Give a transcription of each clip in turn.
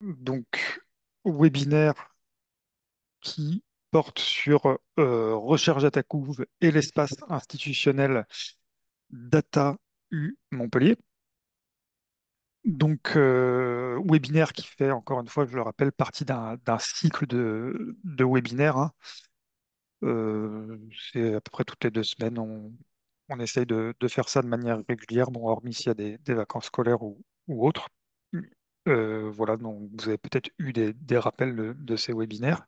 Donc, webinaire qui porte sur Recherche Data Gouv et l'espace institutionnel Data U Montpellier. Donc, webinaire qui fait, encore une fois, je le rappelle, partie d'un cycle de webinaires, hein. C'est à peu près toutes les 2 semaines, on essaye de faire ça de manière régulière, bon, hormis s'il y a des vacances scolaires ou autres. Voilà, donc vous avez peut-être eu des rappels de ces webinaires.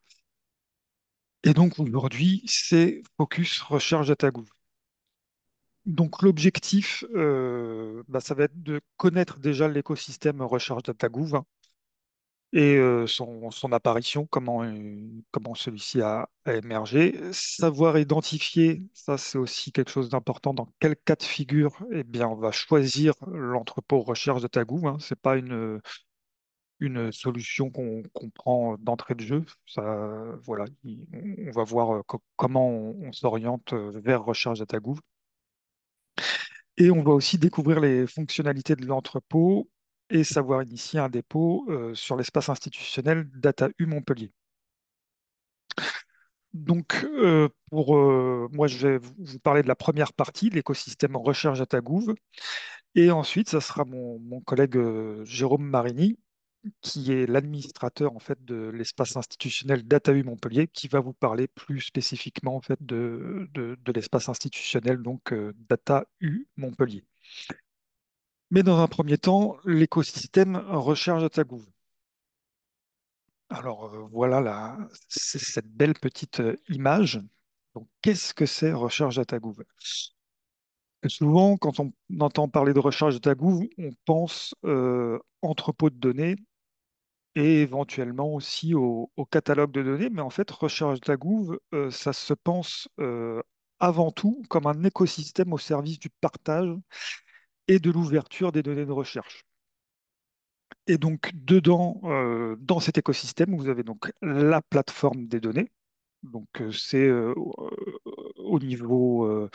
Et donc aujourd'hui, c'est Focus Recherche Data Gouv. Donc l'objectif, ça va être de connaître déjà l'écosystème Recherche Data Gouv, hein, et son apparition, comment celui-ci a émergé. Savoir identifier, ça c'est aussi quelque chose d'important, dans quel cas de figure eh bien, on va choisir l'entrepôt Recherche Data Gouv, hein. C'est pas une solution qu'on prend d'entrée de jeu. Ça, voilà, on va voir comment on s'oriente vers Recherche Data Gouv. Et on va aussi découvrir les fonctionnalités de l'entrepôt et savoir initier un dépôt sur l'espace institutionnel Data U Montpellier. Donc, moi, je vais vous parler de la première partie, l'écosystème Recherche Data Gouv. Et ensuite, ça sera mon collègue Jérôme Marini, qui est l'administrateur en fait de l'espace institutionnel Data U Montpellier, qui va vous parler plus spécifiquement en fait de l'espace institutionnel donc Data U Montpellier. Mais dans un premier temps, l'écosystème Recherche Data Gouv. Alors voilà c'est cette belle petite image. Donc qu'est-ce que c'est Recherche Data Gouv? Souvent, quand on entend parler de Recherche Data Gouv, on pense entrepôt de données et éventuellement aussi au catalogue de données. Mais en fait, Recherche Dagouv, ça se pense avant tout comme un écosystème au service du partage et de l'ouverture des données de recherche. Et donc, dedans, dans cet écosystème, vous avez donc la plateforme des données. Donc, c'est au niveau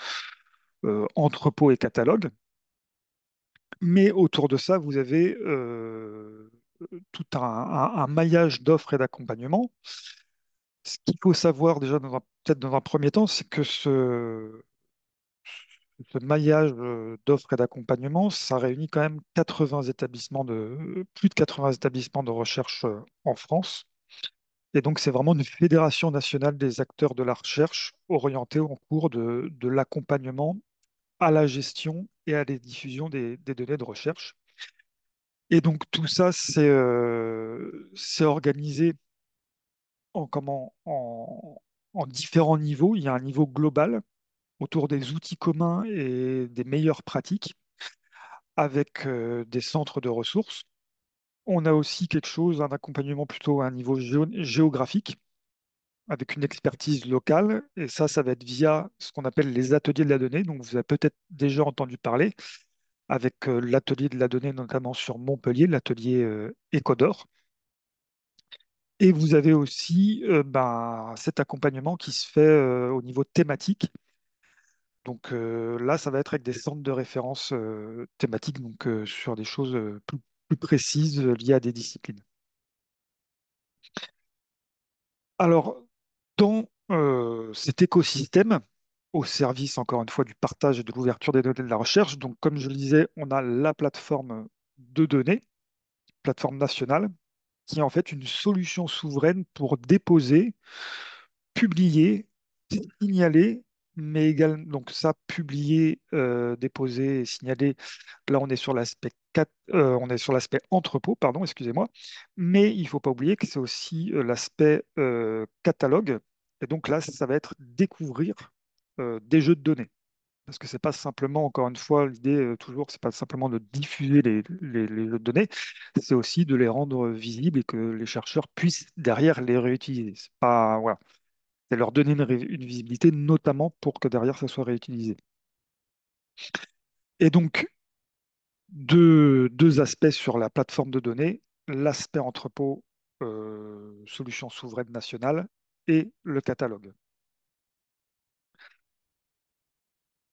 entrepôt et catalogue. Mais autour de ça, vous avez tout un maillage d'offres et d'accompagnement. Ce qu'il faut savoir déjà, peut-être dans un premier temps, c'est que ce maillage d'offres et d'accompagnement, ça réunit quand même 80 établissements plus de 80 établissements de recherche en France. Et donc, c'est vraiment une fédération nationale des acteurs de la recherche orientée en cours de l'accompagnement à la gestion et à la diffusion des données de recherche. Et donc, tout ça, c'est organisé en différents niveaux. Il y a un niveau global autour des outils communs et des meilleures pratiques avec des centres de ressources. On a aussi quelque chose, un accompagnement plutôt à un niveau géographique avec une expertise locale. Et ça va être via ce qu'on appelle les ateliers de la donnée. Donc, vous avez peut-être déjà entendu parler avec l'atelier de la donnée, notamment sur Montpellier, l'atelier Ecodor. Et vous avez aussi cet accompagnement qui se fait au niveau thématique. Donc là, ça va être avec des centres de référence thématiques, donc sur des choses plus précises liées à des disciplines. Alors, dans cet écosystème, au service, encore une fois, du partage et de l'ouverture des données de la recherche, donc comme je le disais, on a la plateforme de données, plateforme nationale, qui est en fait une solution souveraine pour déposer, publier, signaler, mais également, donc ça, publier, déposer et signaler, là on est sur on est sur l'aspect entrepôt, pardon, excusez-moi, mais il ne faut pas oublier que c'est aussi l'aspect catalogue, et donc là, ça va être découvrir des jeux de données. Parce que c'est pas simplement, encore une fois, l'idée toujours, c'est pas simplement de diffuser les jeux de données, c'est aussi de les rendre visibles et que les chercheurs puissent derrière les réutiliser. C'est pas, voilà, c'est leur donner une visibilité, notamment pour que derrière ça soit réutilisé. Et donc, deux aspects sur la plateforme de données, l'aspect entrepôt, solution souveraine nationale, et le catalogue.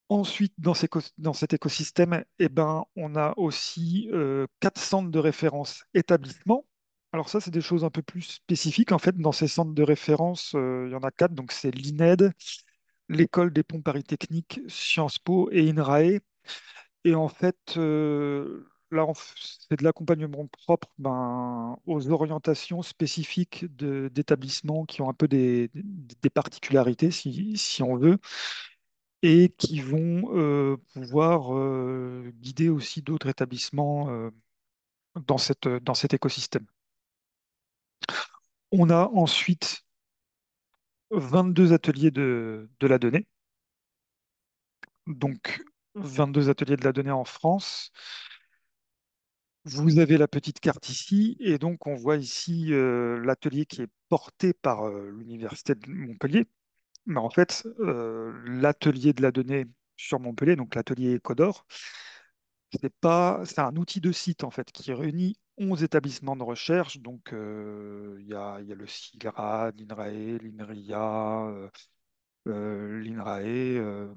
Ensuite, dans cet écosystème, eh ben, on a aussi 4 centres de référence établissements. Alors ça, c'est des choses un peu plus spécifiques. En fait, dans ces centres de référence, il y en a quatre. Donc c'est l'INED, l'École des ponts Paris Technique, Sciences Po et INRAE. Et en fait, là, c'est de l'accompagnement propre aux orientations spécifiques d'établissements qui ont un peu des particularités, si on veut, et qui vont pouvoir guider aussi d'autres établissements dans cet écosystème. On a ensuite 22 ateliers de la donnée, donc 22 ateliers de la donnée en France. Vous avez la petite carte ici, et donc on voit ici l'atelier qui est porté par l'Université de Montpellier. Mais en fait, l'atelier de la donnée sur Montpellier, donc l'atelier Codor, c'est un outil de site en fait qui réunit 11 établissements de recherche. Donc il y a le CILRA, l'INRAE, l'INRIA, l'INRAE.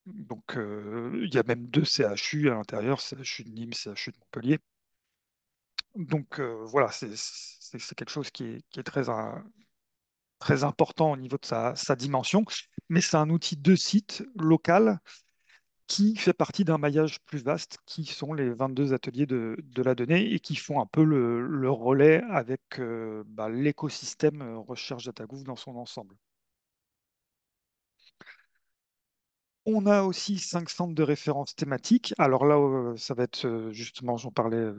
Donc il y a même deux CHU à l'intérieur, CHU de Nîmes, CHU de Montpellier. Donc voilà, c'est quelque chose qui est très important au niveau de sa dimension, mais c'est un outil de site local qui fait partie d'un maillage plus vaste, qui sont les 22 ateliers de la donnée et qui font un peu le relais avec l'écosystème recherche DataGouv dans son ensemble. On a aussi 5 centres de référence thématiques. Alors là, ça va être justement, j'en parlais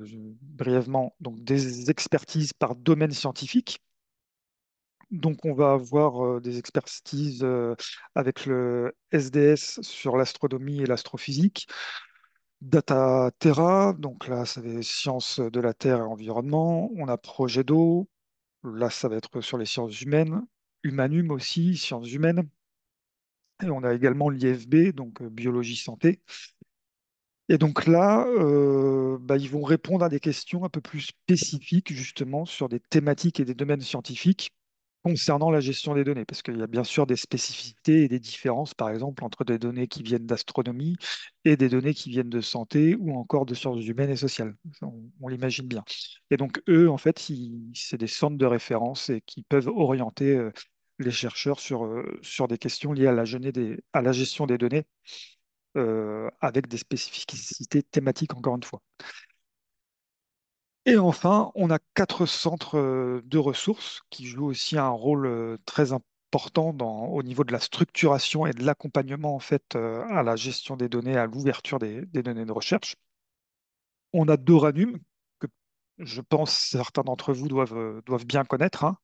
brièvement, donc des expertises par domaine scientifique. Donc, on va avoir des expertises avec le SDS sur l'astronomie et l'astrophysique, Data Terra, donc là, ça va être sciences de la Terre et environnement. On a Projet d'eau, là, ça va être sur les sciences humaines, Humanum aussi, sciences humaines. Et on a également l'IFB, donc biologie santé. Et donc là, ils vont répondre à des questions un peu plus spécifiques, justement, sur des thématiques et des domaines scientifiques concernant la gestion des données, parce qu'il y a bien sûr des spécificités et des différences, par exemple, entre des données qui viennent d'astronomie et des données qui viennent de santé ou encore de sciences humaines et sociales. Ça, on l'imagine bien. Et donc, eux, en fait, c'est des centres de référence et qui peuvent orienter les chercheurs sur des questions liées à la gestion des données avec des spécificités thématiques, encore une fois. Et enfin, on a quatre centres de ressources qui jouent aussi un rôle très important au niveau de la structuration et de l'accompagnement en fait à la gestion des données, à l'ouverture des données de recherche. On a Doranum, que je pense certains d'entre vous doivent bien connaître, hein,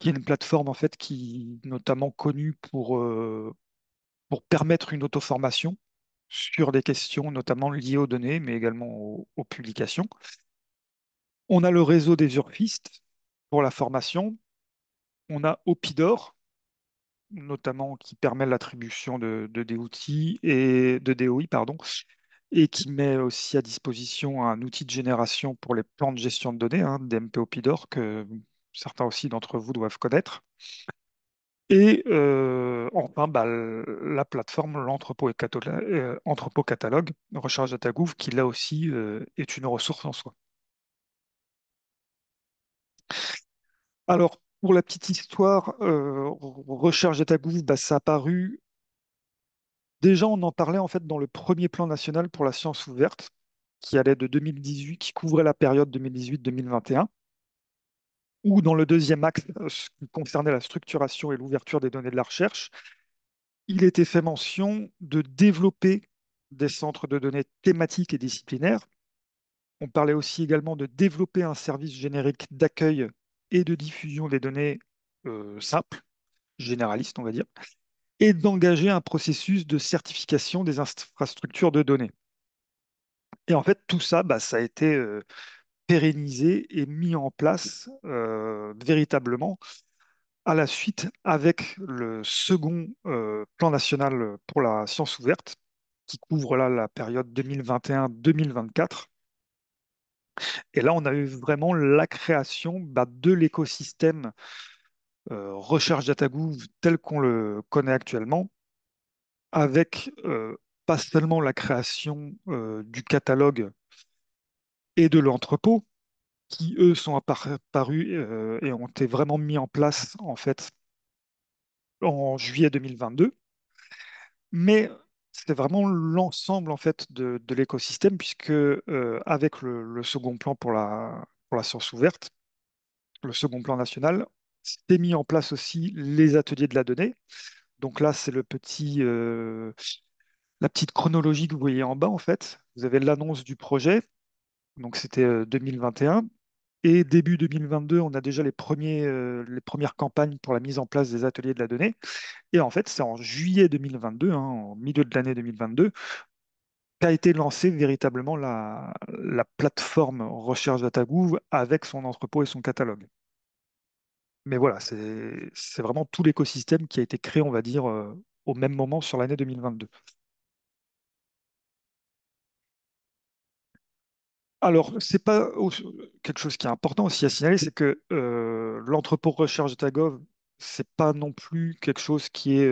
qui est une plateforme en fait qui est notamment connue pour permettre une auto-formation sur des questions notamment liées aux données, mais également aux publications. On a le réseau des urfistes pour la formation. On a Opidor, notamment qui permet l'attribution de DOI et de DOI, pardon, et qui met aussi à disposition un outil de génération pour les plans de gestion de données, hein, DMP Opidor, que certains aussi d'entre vous doivent connaître. Et enfin, la plateforme, l'entrepôt catalogue, Recharge DataGouv, qui là aussi est une ressource en soi. Alors, pour la petite histoire, Recherche DataGouv, ça a apparu. Déjà, on en parlait en fait dans le premier plan national pour la science ouverte, qui allait de 2018, qui couvrait la période 2018-2021, ou dans le deuxième axe, ce qui concernait la structuration et l'ouverture des données de la recherche, il était fait mention de développer des centres de données thématiques et disciplinaires. On parlait aussi également de développer un service générique d'accueil et de diffusion des données simples, généralistes, on va dire, et d'engager un processus de certification des infrastructures de données. Et en fait, tout ça, ça a été pérennisé et mis en place véritablement à la suite avec le second plan national pour la science ouverte, qui couvre là la période 2021-2024. Et là, on a eu vraiment la création de l'écosystème recherche DataGouv tel qu'on le connaît actuellement, avec pas seulement la création du catalogue et de l'entrepôt, qui eux sont apparus et ont été vraiment mis en place en fait en juillet 2022. Mais c'est vraiment l'ensemble en fait de l'écosystème puisque avec le second plan pour la science ouverte, le second plan national, s'est mis en place aussi les ateliers de la donnée. Donc là, c'est la petite chronologie que vous voyez en bas en fait. Vous avez l'annonce du projet, donc c'était 2021. Et début 2022, on a déjà les premières campagnes pour la mise en place des ateliers de la donnée. Et en fait, c'est en juillet 2022, hein, au milieu de l'année 2022, qu'a été lancée véritablement la plateforme Recherche DataGouv avec son entrepôt et son catalogue. Mais voilà, c'est vraiment tout l'écosystème qui a été créé, on va dire, au même moment sur l'année 2022. Alors, c'est pas quelque chose qui est important aussi à signaler, c'est que l'entrepôt recherche Tagov, c'est pas non plus quelque chose qui est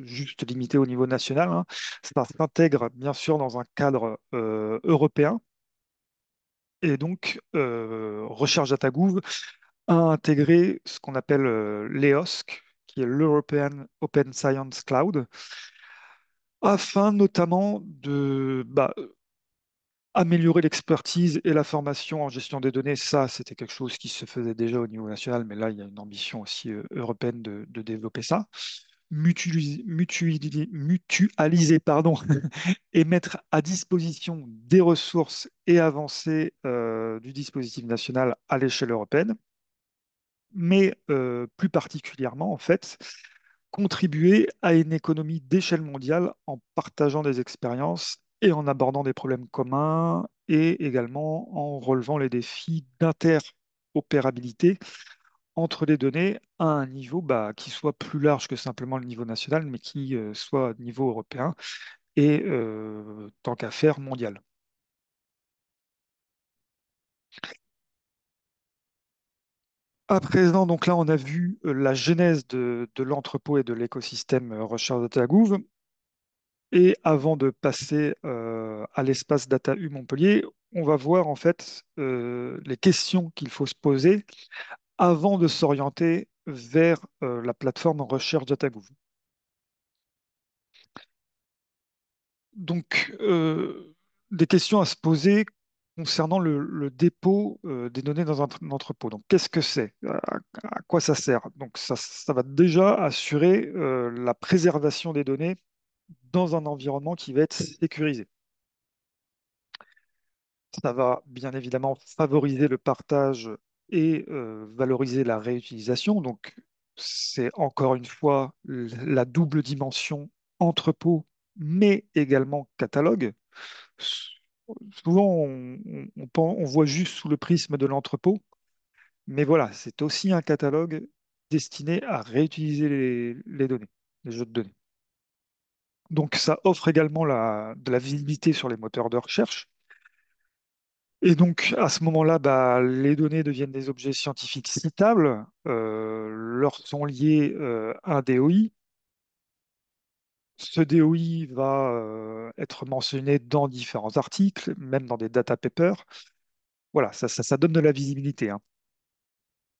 juste limité au niveau national, hein. Ça s'intègre bien sûr dans un cadre européen. Et donc, Recherche Datagouv a intégré ce qu'on appelle l'EOSC, qui est l'European Open Science Cloud, afin notamment de améliorer l'expertise et la formation en gestion des données. Ça, c'était quelque chose qui se faisait déjà au niveau national, mais là, il y a une ambition aussi européenne de développer ça. Mutualiser, pardon, et mettre à disposition des ressources et avancées du dispositif national à l'échelle européenne, mais plus particulièrement, en fait, contribuer à une économie d'échelle mondiale en partageant des expériences et en abordant des problèmes communs et également en relevant les défis d'interopérabilité entre les données à un niveau qui soit plus large que simplement le niveau national, mais qui soit niveau européen et tant qu'à faire mondial. À présent, donc là, on a vu la genèse de l'entrepôt et de l'écosystème Recherche Data Gouv. Et avant de passer à l'espace Data U Montpellier, on va voir en fait les questions qu'il faut se poser avant de s'orienter vers la plateforme Recherche Data Gouv. Donc, des questions à se poser concernant le dépôt des données dans un entrepôt. Donc, qu'est-ce que c'est? À quoi ça sert? Donc, ça va déjà assurer la préservation des données dans un environnement qui va être sécurisé. Ça va bien évidemment favoriser le partage et valoriser la réutilisation. Donc, c'est encore une fois la double dimension entrepôt, mais également catalogue. Souvent, on voit juste sous le prisme de l'entrepôt, mais voilà, c'est aussi un catalogue destiné à réutiliser les données, les jeux de données. Donc, ça offre également de la visibilité sur les moteurs de recherche. Et donc, à ce moment-là, les données deviennent des objets scientifiques citables, leur sont liés un DOI. Ce DOI va être mentionné dans différents articles, même dans des data papers. Voilà, ça donne de la visibilité, hein.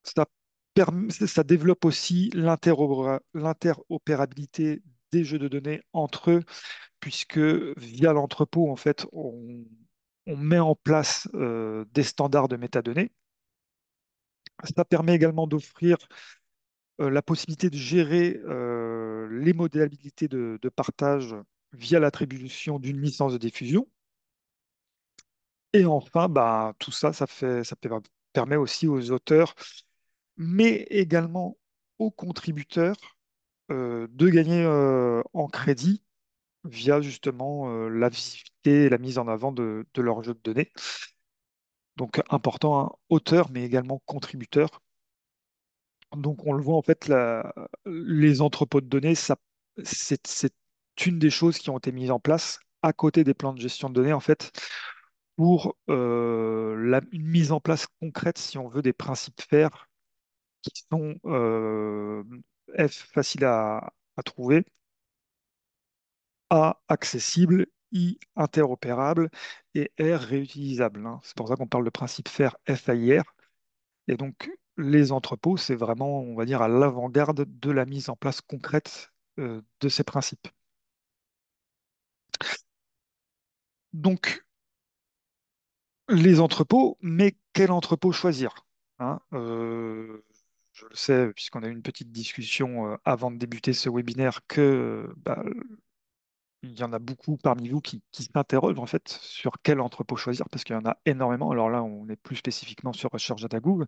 Ça ça développe aussi l'interopérabilité des jeux de données entre eux, puisque via l'entrepôt, en fait, on met en place des standards de métadonnées. Ça permet également d'offrir la possibilité de gérer les modalités de partage via l'attribution d'une licence de diffusion. Et enfin, tout ça, permet aussi aux auteurs, mais également aux contributeurs, de gagner en crédit via justement la visibilité et la mise en avant de leur jeu de données. Donc important, hein, auteur, mais également contributeur. Donc, on le voit en fait, les entrepôts de données, c'est une des choses qui ont été mises en place à côté des plans de gestion de données, en fait, pour une mise en place concrète, si on veut, des principes FAIR qui sont F, faciles à trouver, A, accessibles, I, interopérable, et R, réutilisable, hein. C'est pour ça qu'on parle de principe FAIR, FAIR. Et donc, les entrepôts, c'est vraiment, on va dire, à l'avant-garde de la mise en place concrète de ces principes. Donc, les entrepôts, mais quel entrepôt choisir? Hein je le sais, puisqu'on a eu une petite discussion avant de débuter ce webinaire, que bah, il y en a beaucoup parmi vous qui s'interrogent en fait sur quel entrepôt choisir, parce qu'il y en a énormément. Alors là, on est plus spécifiquement sur Recherche Data Gouv.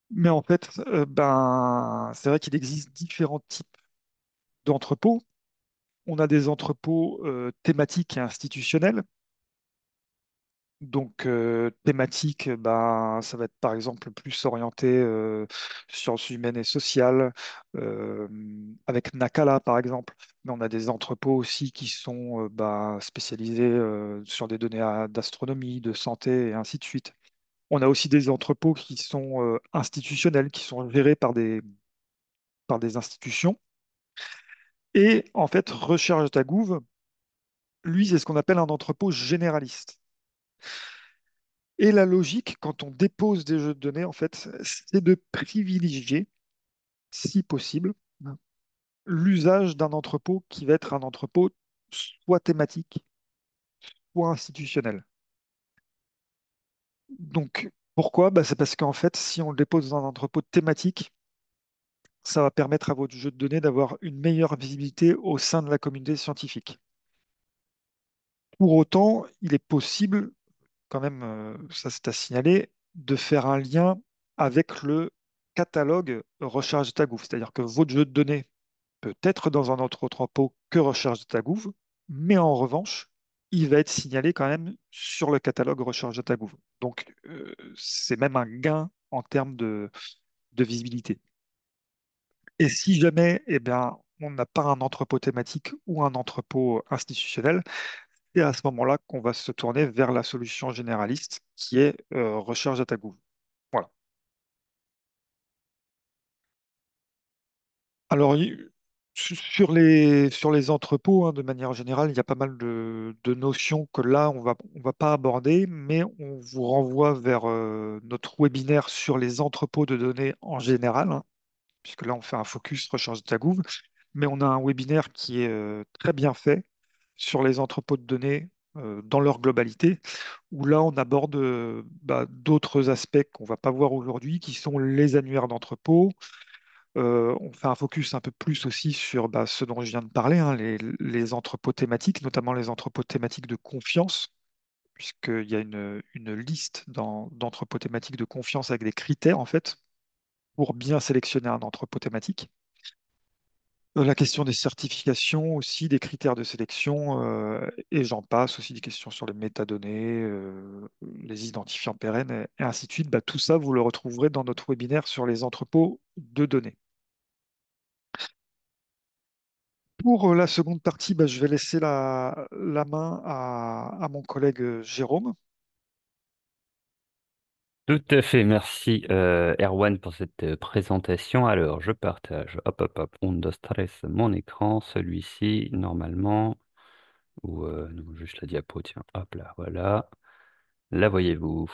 Mais en fait, ben, c'est vrai qu'il existe différents types d'entrepôts. On a des entrepôts thématiques et institutionnels. Donc, thématique, ben, ça va être par exemple plus orienté sciences humaines et sociales, euh, avec Nakala par exemple. Mais on a des entrepôts aussi qui sont ben, spécialisés sur des données d'astronomie, de santé et ainsi de suite. On a aussi des entrepôts qui sont institutionnels, qui sont gérés par des institutions. Et en fait, Recherche Dagouv, lui, c'est ce qu'on appelle un entrepôt généraliste. Et la logique, quand on dépose des jeux de données, en fait, c'est de privilégier, si possible, l'usage d'un entrepôt qui va être un entrepôt soit thématique, soit institutionnel. Donc, pourquoi? Bah, c'est parce qu'en fait, si on le dépose dans un entrepôt thématique, ça va permettre à votre jeu de données d'avoir une meilleure visibilité au sein de la communauté scientifique. Pour autant, il est possible quand même, ça c'est à signaler, de faire un lien avec le catalogue Recherche Data Gouv. C'est-à-dire que votre jeu de données peut être dans un autre entrepôt que Recherche Data Gouv, mais en revanche, il va être signalé quand même sur le catalogue Recherche Data Gouv. Donc, c'est même un gain en termes de visibilité. Et si jamais, eh bien, on n'a pas un entrepôt thématique ou un entrepôt institutionnel, c'est à ce moment-là qu'on va se tourner vers la solution généraliste qui est Recherche Data Gouv. Voilà. Alors, sur les entrepôts, hein, de manière générale, il y a pas mal de notions que là, on va pas aborder, mais on vous renvoie vers notre webinaire sur les entrepôts de données en général, hein, puisque là, on fait un focus Recherche Data Gouv, mais on a un webinaire qui est très bien fait sur les entrepôts de données dans leur globalité, où là, on aborde bah, d'autres aspects qu'on va pas voir aujourd'hui, qui sont les annuaires d'entrepôt. On fait un focus un peu plus aussi sur bah, ce dont je viens de parler, hein, les entrepôts thématiques, notamment les entrepôts thématiques de confiance, puisqu'il y a une liste d'entrepôts thématiques de confiance avec des critères, en fait, pour bien sélectionner un entrepôt thématique. La question des certifications aussi, des critères de sélection, et j'en passe aussi des questions sur les métadonnées, les identifiants pérennes, et ainsi de suite. Bah, tout ça, vous le retrouverez dans notre webinaire sur les entrepôts de données. Pour la seconde partie, bah, je vais laisser la main à mon collègue Jérôme. Tout à fait, merci Erwan pour cette présentation. Alors, je partage, hop, hop, hop, on doit stress mon écran, celui-ci, normalement, ou non, juste la diapo, tiens, hop là, voilà. La voyez-vous?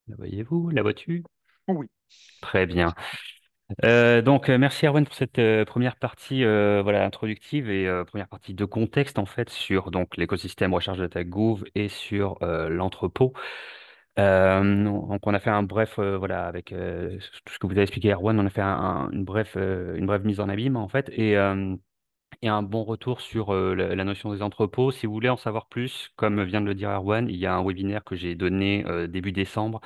La voyez-vous? La vois-tu? Oui. Très bien. Merci Erwan pour cette première partie voilà, introductive et première partie de contexte en fait sur donc l'écosystème recherche de data Gouv et sur l'entrepôt. Donc on a fait un bref voilà avec tout ce que vous avez expliqué Erwan, on a fait une brève mise en abîme en fait et un bon retour sur la notion des entrepôts. Si vous voulez en savoir plus, comme vient de le dire Erwan, il y a un webinaire que j'ai donné début décembre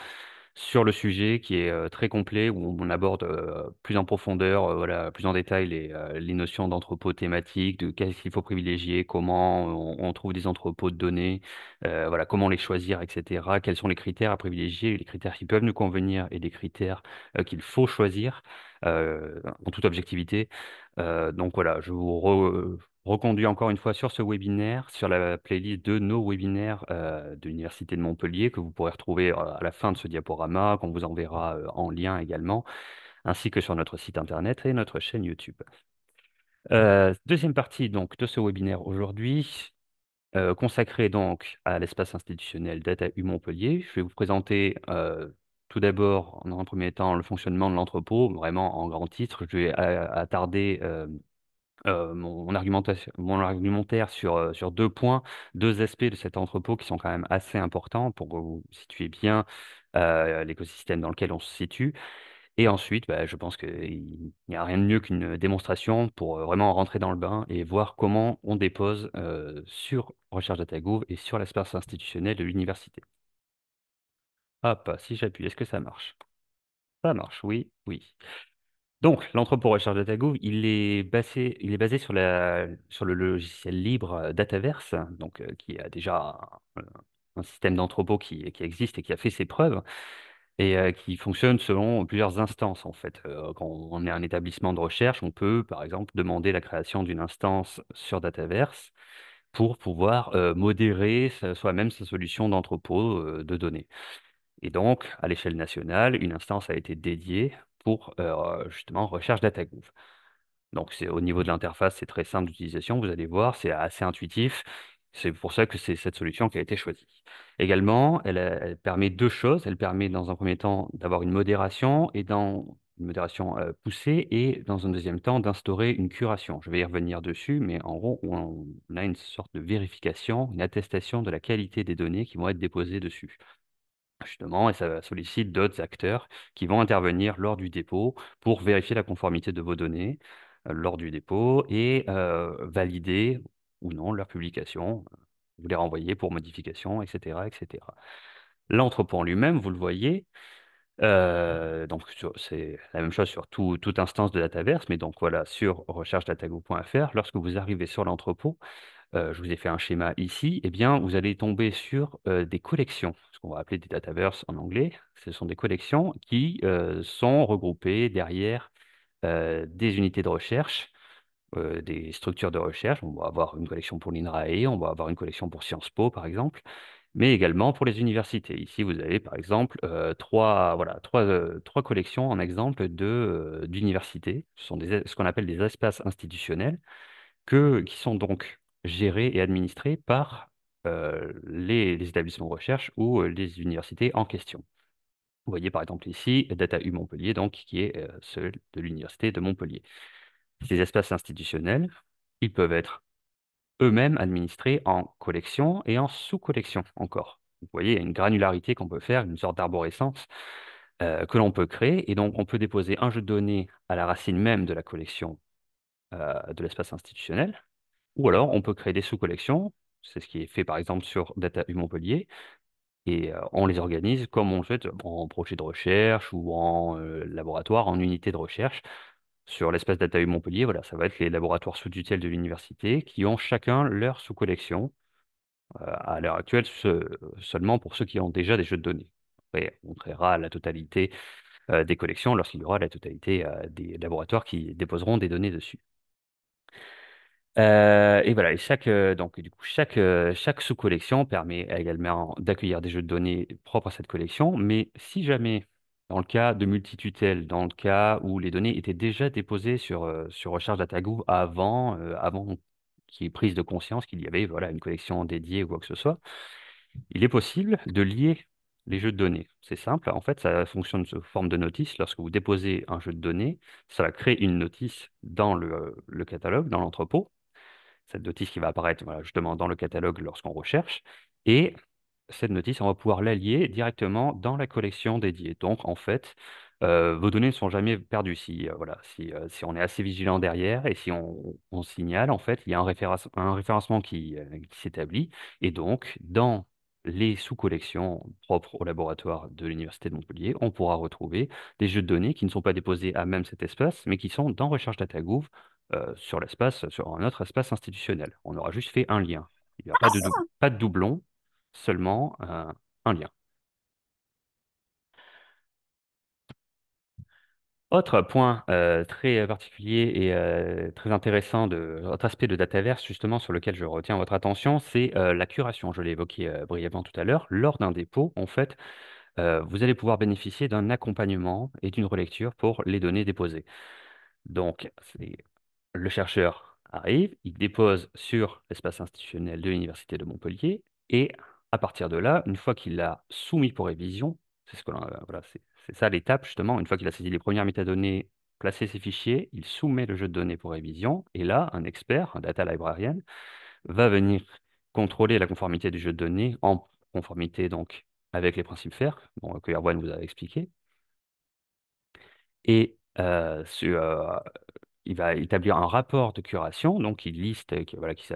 sur le sujet qui est très complet où on aborde plus en profondeur, voilà, plus en détail les notions d'entrepôt thématique, de qu'est-ce qu'il faut privilégier, comment on trouve des entrepôts de données, voilà, comment les choisir, etc. Quels sont les critères à privilégier, les critères qui peuvent nous convenir et des critères qu'il faut choisir en toute objectivité. Donc voilà, je vous reconduis encore une fois sur ce webinaire, sur la playlist de nos webinaires de l'Université de Montpellier que vous pourrez retrouver à la fin de ce diaporama, qu'on vous enverra en lien également, ainsi que sur notre site internet et notre chaîne YouTube. Deuxième partie donc de ce webinaire aujourd'hui. consacré donc à l'espace institutionnel Data U Montpellier. Je vais vous présenter tout d'abord, dans un premier temps, le fonctionnement de l'entrepôt, vraiment en grand titre. Je vais attarder mon argumentaire sur deux points, deux aspects de cet entrepôt qui sont quand même assez importants pour que vous situiez bien l'écosystème dans lequel on se situe. Et ensuite, bah, je pense qu'il n'y a rien de mieux qu'une démonstration pour vraiment rentrer dans le bain et voir comment on dépose sur Recherche DataGouv et sur l'espace institutionnel de l'université. Hop, si j'appuie, est-ce que ça marche? Ça marche, oui, oui. Donc, l'entrepôt Recherche DataGouv, il est basé sur le logiciel libre Dataverse, donc, qui a déjà un système d'entrepôt qui existe et qui a fait ses preuves, et qui fonctionne selon plusieurs instances, en fait. Quand on est un établissement de recherche, on peut, par exemple, demander la création d'une instance sur Dataverse pour pouvoir modérer soi-même sa solution d'entrepôt de données. Et donc, à l'échelle nationale, une instance a été dédiée pour justement recherche DataGouv. Donc, c'est au niveau de l'interface, c'est très simple d'utilisation. Vous allez voir, c'est assez intuitif. C'est pour ça que c'est cette solution qui a été choisie. Également, elle permet deux choses. Elle permet, dans un premier temps, d'avoir une modération une modération poussée et, dans un deuxième temps, d'instaurer une curation. Je vais y revenir dessus, mais en gros, on a une sorte de vérification, une attestation de la qualité des données qui vont être déposées dessus. Justement, et ça sollicite d'autres acteurs qui vont intervenir lors du dépôt pour vérifier la conformité de vos données lors du dépôt et valider ou non leur publication. Vous les renvoyez pour modification, etc., etc. L'entrepôt en lui-même, vous le voyez, donc c'est la même chose sur toute instance de Dataverse, mais donc voilà, sur recherche-datago.fr, lorsque vous arrivez sur l'entrepôt, je vous ai fait un schéma ici, eh bien, vous allez tomber sur des collections, ce qu'on va appeler des dataverses en anglais. Ce sont des collections qui sont regroupées derrière des unités de recherche, des structures de recherche. On va avoir une collection pour l'INRAE, on va avoir une collection pour Sciences Po, par exemple, mais également pour les universités. Ici, vous avez, par exemple, trois collections en exemple d'universités. Ce sont ce qu'on appelle des espaces institutionnels qui sont donc gérés et administrés par les établissements de recherche ou les universités en question. Vous voyez par exemple ici Data U Montpellier, donc, qui est celui de l'université de Montpellier. Ces espaces institutionnels, ils peuvent être eux-mêmes administrés en collection et en sous-collection encore. Vous voyez, il y a une granularité qu'on peut faire, une sorte d'arborescence que l'on peut créer, et donc on peut déposer un jeu de données à la racine même de la collection de l'espace institutionnel. Ou alors, on peut créer des sous-collections. C'est ce qui est fait, par exemple, sur Data U Montpellier. Et on les organise comme on le souhaite, en projet de recherche ou en laboratoire, en unité de recherche. Sur l'espace Data U Montpellier, voilà, ça va être les laboratoires sous tutelle de l'université qui ont chacun leur sous-collection. À l'heure actuelle, seulement pour ceux qui ont déjà des jeux de données. Après, on créera la totalité des collections lorsqu'il y aura la totalité des laboratoires qui déposeront des données dessus. Et voilà, donc du coup, chaque sous-collection permet également d'accueillir des jeux de données propres à cette collection, mais si jamais, dans le cas de multitutelle, dans le cas où les données étaient déjà déposées sur Recharge DataGouv avant qu'il y ait prise de conscience qu'il y avait voilà, une collection dédiée ou quoi que ce soit, il est possible de lier les jeux de données. C'est simple, en fait, ça fonctionne sous forme de notice. Lorsque vous déposez un jeu de données, ça va créer une notice dans le catalogue, dans l'entrepôt, cette notice qui va apparaître voilà, justement dans le catalogue lorsqu'on recherche. Et cette notice, on va pouvoir l'allier directement dans la collection dédiée. Donc, en fait, vos données ne sont jamais perdues. Si on est assez vigilant derrière et si on signale, en fait, il y a un référencement qui s'établit. Et donc, dans les sous-collections propres au laboratoire de l'Université de Montpellier, on pourra retrouver des jeux de données qui ne sont pas déposés à même cet espace, mais qui sont dans Recherche DataGouv sur un autre espace institutionnel. On aura juste fait un lien. Il n'y a pas de doublon, seulement un lien. Autre point très particulier et très intéressant autre aspect de Dataverse, justement, sur lequel je retiens votre attention, c'est la curation. Je l'ai évoqué brièvement tout à l'heure. Lors d'un dépôt, en fait, vous allez pouvoir bénéficier d'un accompagnement et d'une relecture pour les données déposées. Donc, c'est le chercheur. arrive, il dépose sur l'espace institutionnel de l'Université de Montpellier, et à partir de là, une fois qu'il l'a soumis pour révision, c'est ce que voilà, c'est ça l'étape justement, une fois qu'il a saisi les premières métadonnées, placé ses fichiers, il soumet le jeu de données pour révision, et là, un expert, un data librarian, va venir contrôler la conformité du jeu de données en conformité donc avec les principes FAIR, bon, que Erwan vous a expliqué, et il va établir un rapport de curation, donc il liste, voilà, qui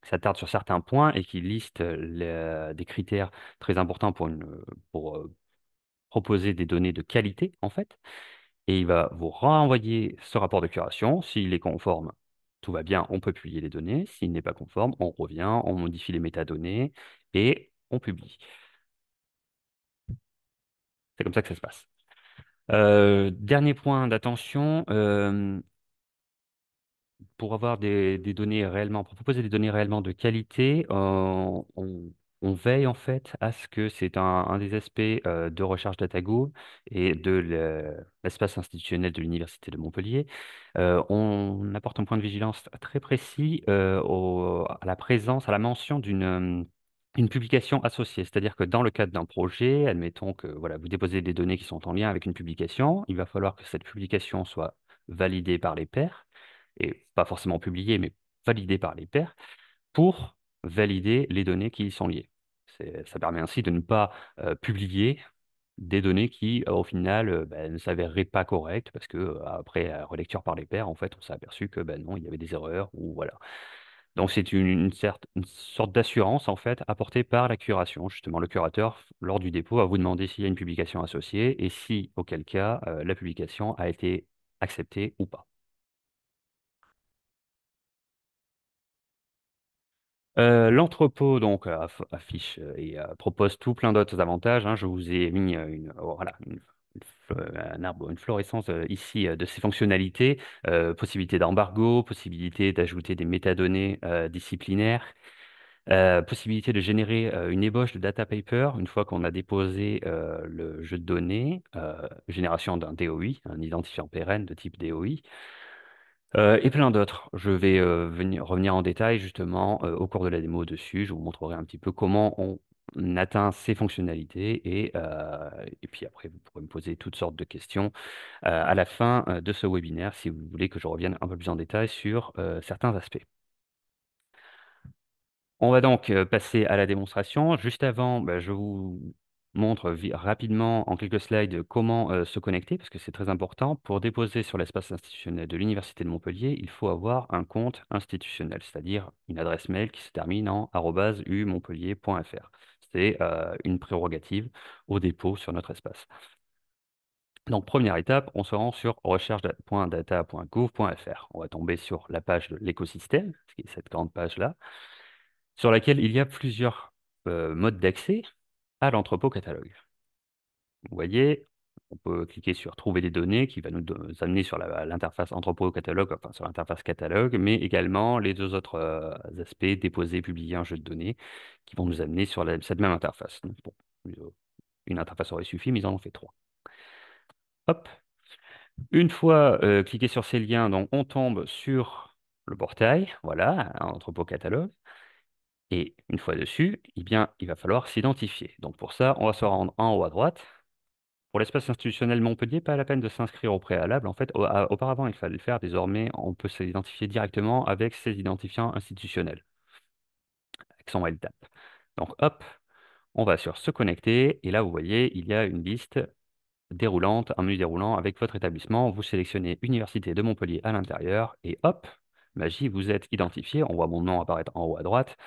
s'attarde sur certains points et qui liste des critères très importants pour proposer des données de qualité, en fait. Et il va vous renvoyer ce rapport de curation. S'il est conforme, tout va bien, on peut publier les données. S'il n'est pas conforme, on revient, on modifie les métadonnées et on publie. C'est comme ça que ça se passe. Dernier point d'attention, pour avoir des données réellement, pour proposer des données réellement de qualité, on veille en fait à ce que c'est un des aspects de recherche DataGo et de l'espace institutionnel de l'Université de Montpellier. On apporte un point de vigilance très précis à la présence, à la mention une publication associée, c'est-à-dire que dans le cadre d'un projet, admettons que voilà, vous déposez des données qui sont en lien avec une publication, il va falloir que cette publication soit validée par les pairs et pas forcément publié, mais validé par les pairs, pour valider les données qui y sont liées. Ça permet ainsi de ne pas publier des données qui, au final, ben, ne s'avéreraient pas correctes, parce que après relecture par les pairs, en fait, on s'est aperçu que ben, non, il y avait des erreurs, ou voilà. Donc c'est une sorte d'assurance, en fait, apportée par la curation. Justement, le curateur, lors du dépôt, va vous demander s'il y a une publication associée, et si, auquel cas, la publication a été acceptée ou pas. L'entrepôt donc affiche et propose tout plein d'autres avantages, hein. Je vous ai mis voilà, une florescence ici de ses fonctionnalités, possibilité d'embargo, possibilité d'ajouter des métadonnées disciplinaires, possibilité de générer une ébauche de data paper une fois qu'on a déposé le jeu de données, génération d'un DOI, un identifiant pérenne de type DOI. Et plein d'autres. Je vais revenir en détail justement au cours de la démo dessus. Je vous montrerai un petit peu comment on atteint ces fonctionnalités et puis après, vous pourrez me poser toutes sortes de questions à la fin de ce webinaire si vous voulez que je revienne un peu plus en détail sur certains aspects. On va donc passer à la démonstration. Juste avant, bah, je vous montre rapidement en quelques slides comment se connecter, parce que c'est très important. Pour déposer sur l'espace institutionnel de l'Université de Montpellier, il faut avoir un compte institutionnel, c'est-à-dire une adresse mail qui se termine en @umontpellier.fr. C'est une prérogative au dépôt sur notre espace. Donc, première étape, on se rend sur recherche.data.gouv.fr. On va tomber sur la page de l'écosystème, qui est cette grande page-là, sur laquelle il y a plusieurs modes d'accès à l'entrepôt catalogue. Vous voyez, on peut cliquer sur Trouver des données qui va nous amener sur l'interface entrepôt catalogue, enfin sur l'interface catalogue, mais également les deux autres aspects, déposer, publier un jeu de données, qui vont nous amener sur cette même interface. Donc, bon, une interface aurait suffi, mais ils en ont fait trois. Hop. Une fois cliqué sur ces liens, donc, on tombe sur le portail, voilà, un entrepôt catalogue. Et une fois dessus, eh bien, il va falloir s'identifier. Donc pour ça, on va se rendre en haut à droite. Pour l'espace institutionnel Montpellier, pas la peine de s'inscrire au préalable. En fait, auparavant, il fallait le faire. Désormais, on peut s'identifier directement avec ses identifiants institutionnels, accent LTAP. Donc hop, on va sur Se connecter. Et là, vous voyez, il y a une liste déroulante, un menu déroulant avec votre établissement. Vous sélectionnez Université de Montpellier à l'intérieur. Et hop, magie, vous êtes identifié. On voit mon nom apparaître en haut à droite.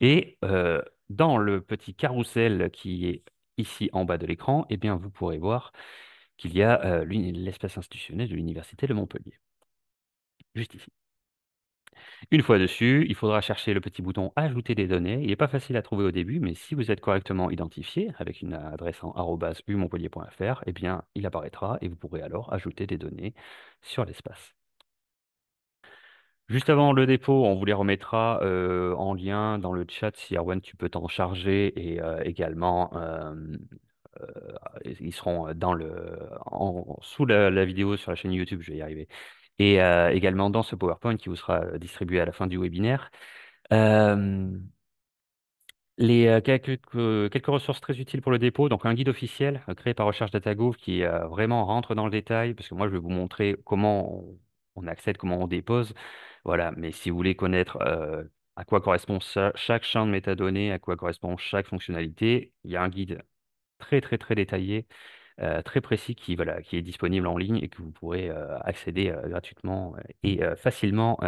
Et dans le petit carrousel qui est ici en bas de l'écran, eh bien, vous pourrez voir qu'il y a l'espace institutionnel de l'Université de Montpellier, juste ici. Une fois dessus, il faudra chercher le petit bouton Ajouter des données. Il n'est pas facile à trouver au début, mais si vous êtes correctement identifié avec une adresse en @umontpellier.fr, eh bien, il apparaîtra et vous pourrez alors ajouter des données sur l'espace. Juste avant le dépôt, on vous les remettra en lien dans le chat si Erwan, tu peux t'en charger et également euh, ils seront sous la vidéo sur la chaîne YouTube, je vais y arriver. et également dans ce PowerPoint qui vous sera distribué à la fin du webinaire. Euh, quelques ressources très utiles pour le dépôt. Donc, un guide officiel créé par Recherche DataGouv qui vraiment rentre dans le détail, parce que moi, je vais vous montrer comment on accède, comment on dépose. Voilà. Mais si vous voulez connaître à quoi correspond chaque champ de métadonnées, à quoi correspond chaque fonctionnalité, il y a un guide très, très, très détaillé très précis qui, voilà, qui est disponible en ligne et que vous pourrez accéder gratuitement et facilement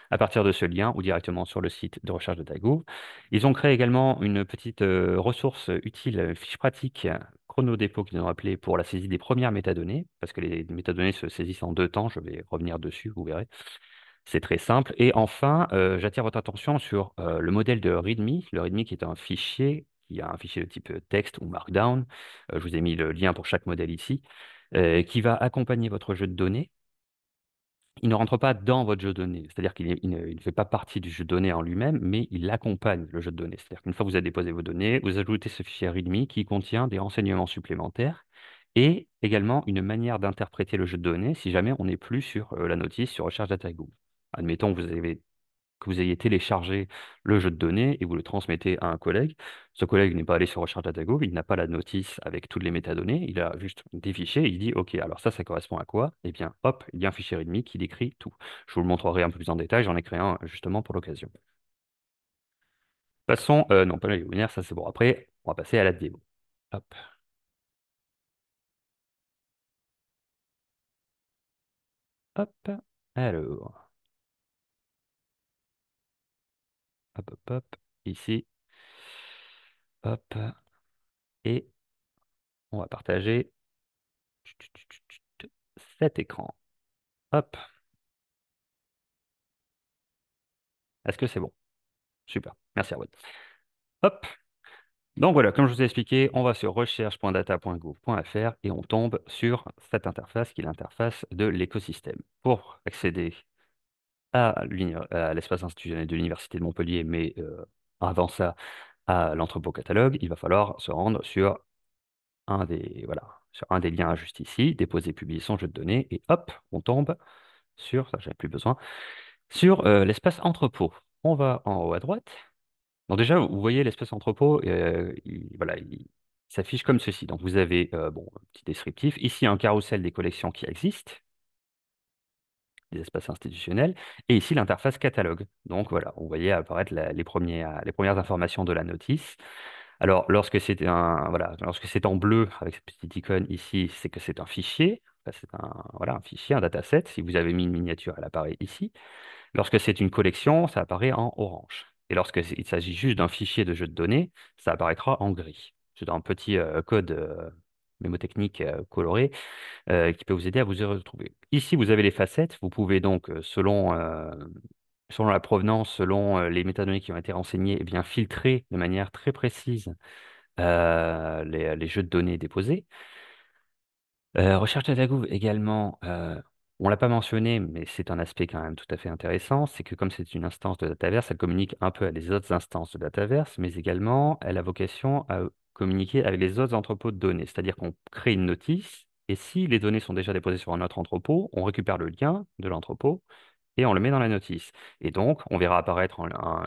à partir de ce lien ou directement sur le site de recherche de Tagoo. Ils ont créé également une petite ressource utile, une fiche pratique chronodépôt qu'ils ont appelé pour la saisie des premières métadonnées, parce que les métadonnées se saisissent en 2 temps, je vais revenir dessus, vous verrez. C'est très simple. Et enfin, j'attire votre attention sur le modèle de README. Le README qui est un fichier, qui a un fichier de type texte ou Markdown. Je vous ai mis le lien pour chaque modèle ici, qui va accompagner votre jeu de données. Il ne rentre pas dans votre jeu de données, c'est-à-dire qu'il ne fait pas partie du jeu de données en lui-même, mais il accompagne le jeu de données. C'est-à-dire qu'une fois que vous avez déposé vos données, vous ajoutez ce fichier README qui contient des renseignements supplémentaires et également une manière d'interpréter le jeu de données si jamais on n'est plus sur la notice sur Recherche Data Group. Admettons que vous ayez téléchargé le jeu de données et vous le transmettez à un collègue. Ce collègue n'est pas allé sur Recherche DataGo, il n'a pas la notice avec toutes les métadonnées, il a juste des fichiers, il dit OK, alors ça correspond à quoi? Eh bien, hop, il y a un fichier README qui décrit tout. Je vous le montrerai un peu plus en détail, j'en ai créé un justement pour l'occasion. Passons, non pas les webinaires, ça c'est bon. Après, on va passer à la démo. Hop, hop, alors, hop, ici, hop, et on va partager cet écran. Hop, est-ce que c'est bon? Super, merci Arwen. Hop, donc voilà, comme je vous ai expliqué, on va sur recherche.data.gouv.fr et on tombe sur cette interface qui est l'interface de l'écosystème. Pour accéder à l'espace institutionnel de l'Université de Montpellier, mais avant ça, à l'entrepôt catalogue, il va falloir se rendre sur voilà, sur un des liens juste ici, déposer, publier son jeu de données, et hop, on tombe sur, ça j'avais plus besoin, sur l'espace entrepôt. On va en haut à droite. Donc déjà, vous voyez l'espace entrepôt, voilà, il s'affiche comme ceci. Donc vous avez bon, un petit descriptif. Ici, un carrousel des collections qui existent, des espaces institutionnels, et ici l'interface catalogue. Donc voilà, vous voyez apparaître les premières informations de la notice. Alors voilà, lorsque c'est en bleu avec cette petite icône ici, c'est que c'est un fichier. Enfin, c'est voilà, un fichier, un dataset. Si vous avez mis une miniature, elle apparaît ici. Lorsque c'est une collection, ça apparaît en orange. Et il s'agit juste d'un fichier de jeu de données, ça apparaîtra en gris. C'est un petit code mémotechnique coloré qui peut vous aider à vous y retrouver. Ici, vous avez les facettes. Vous pouvez donc, selon la provenance, selon les métadonnées qui ont été renseignées, eh bien, filtrer de manière très précise les jeux de données déposés. Recherche de Dagouv également, on ne l'a pas mentionné, mais c'est un aspect quand même tout à fait intéressant, c'est que comme c'est une instance de Dataverse, elle communique un peu avec les autres instances de Dataverse, mais également elle a vocation à communiquer avec les autres entrepôts de données, c'est-à-dire qu'on crée une notice, et si les données sont déjà déposées sur un autre entrepôt, on récupère le lien de l'entrepôt, et on le met dans la notice. Et donc, on verra apparaître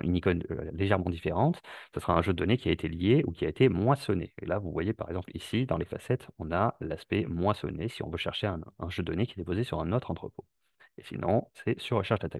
une icône légèrement différente. Ce sera un jeu de données qui a été lié ou qui a été moissonné. Et là, vous voyez par exemple ici, dans les facettes, on a l'aspect moissonné si on veut chercher un jeu de données qui est déposé sur un autre entrepôt. Et sinon, c'est sur recherche data.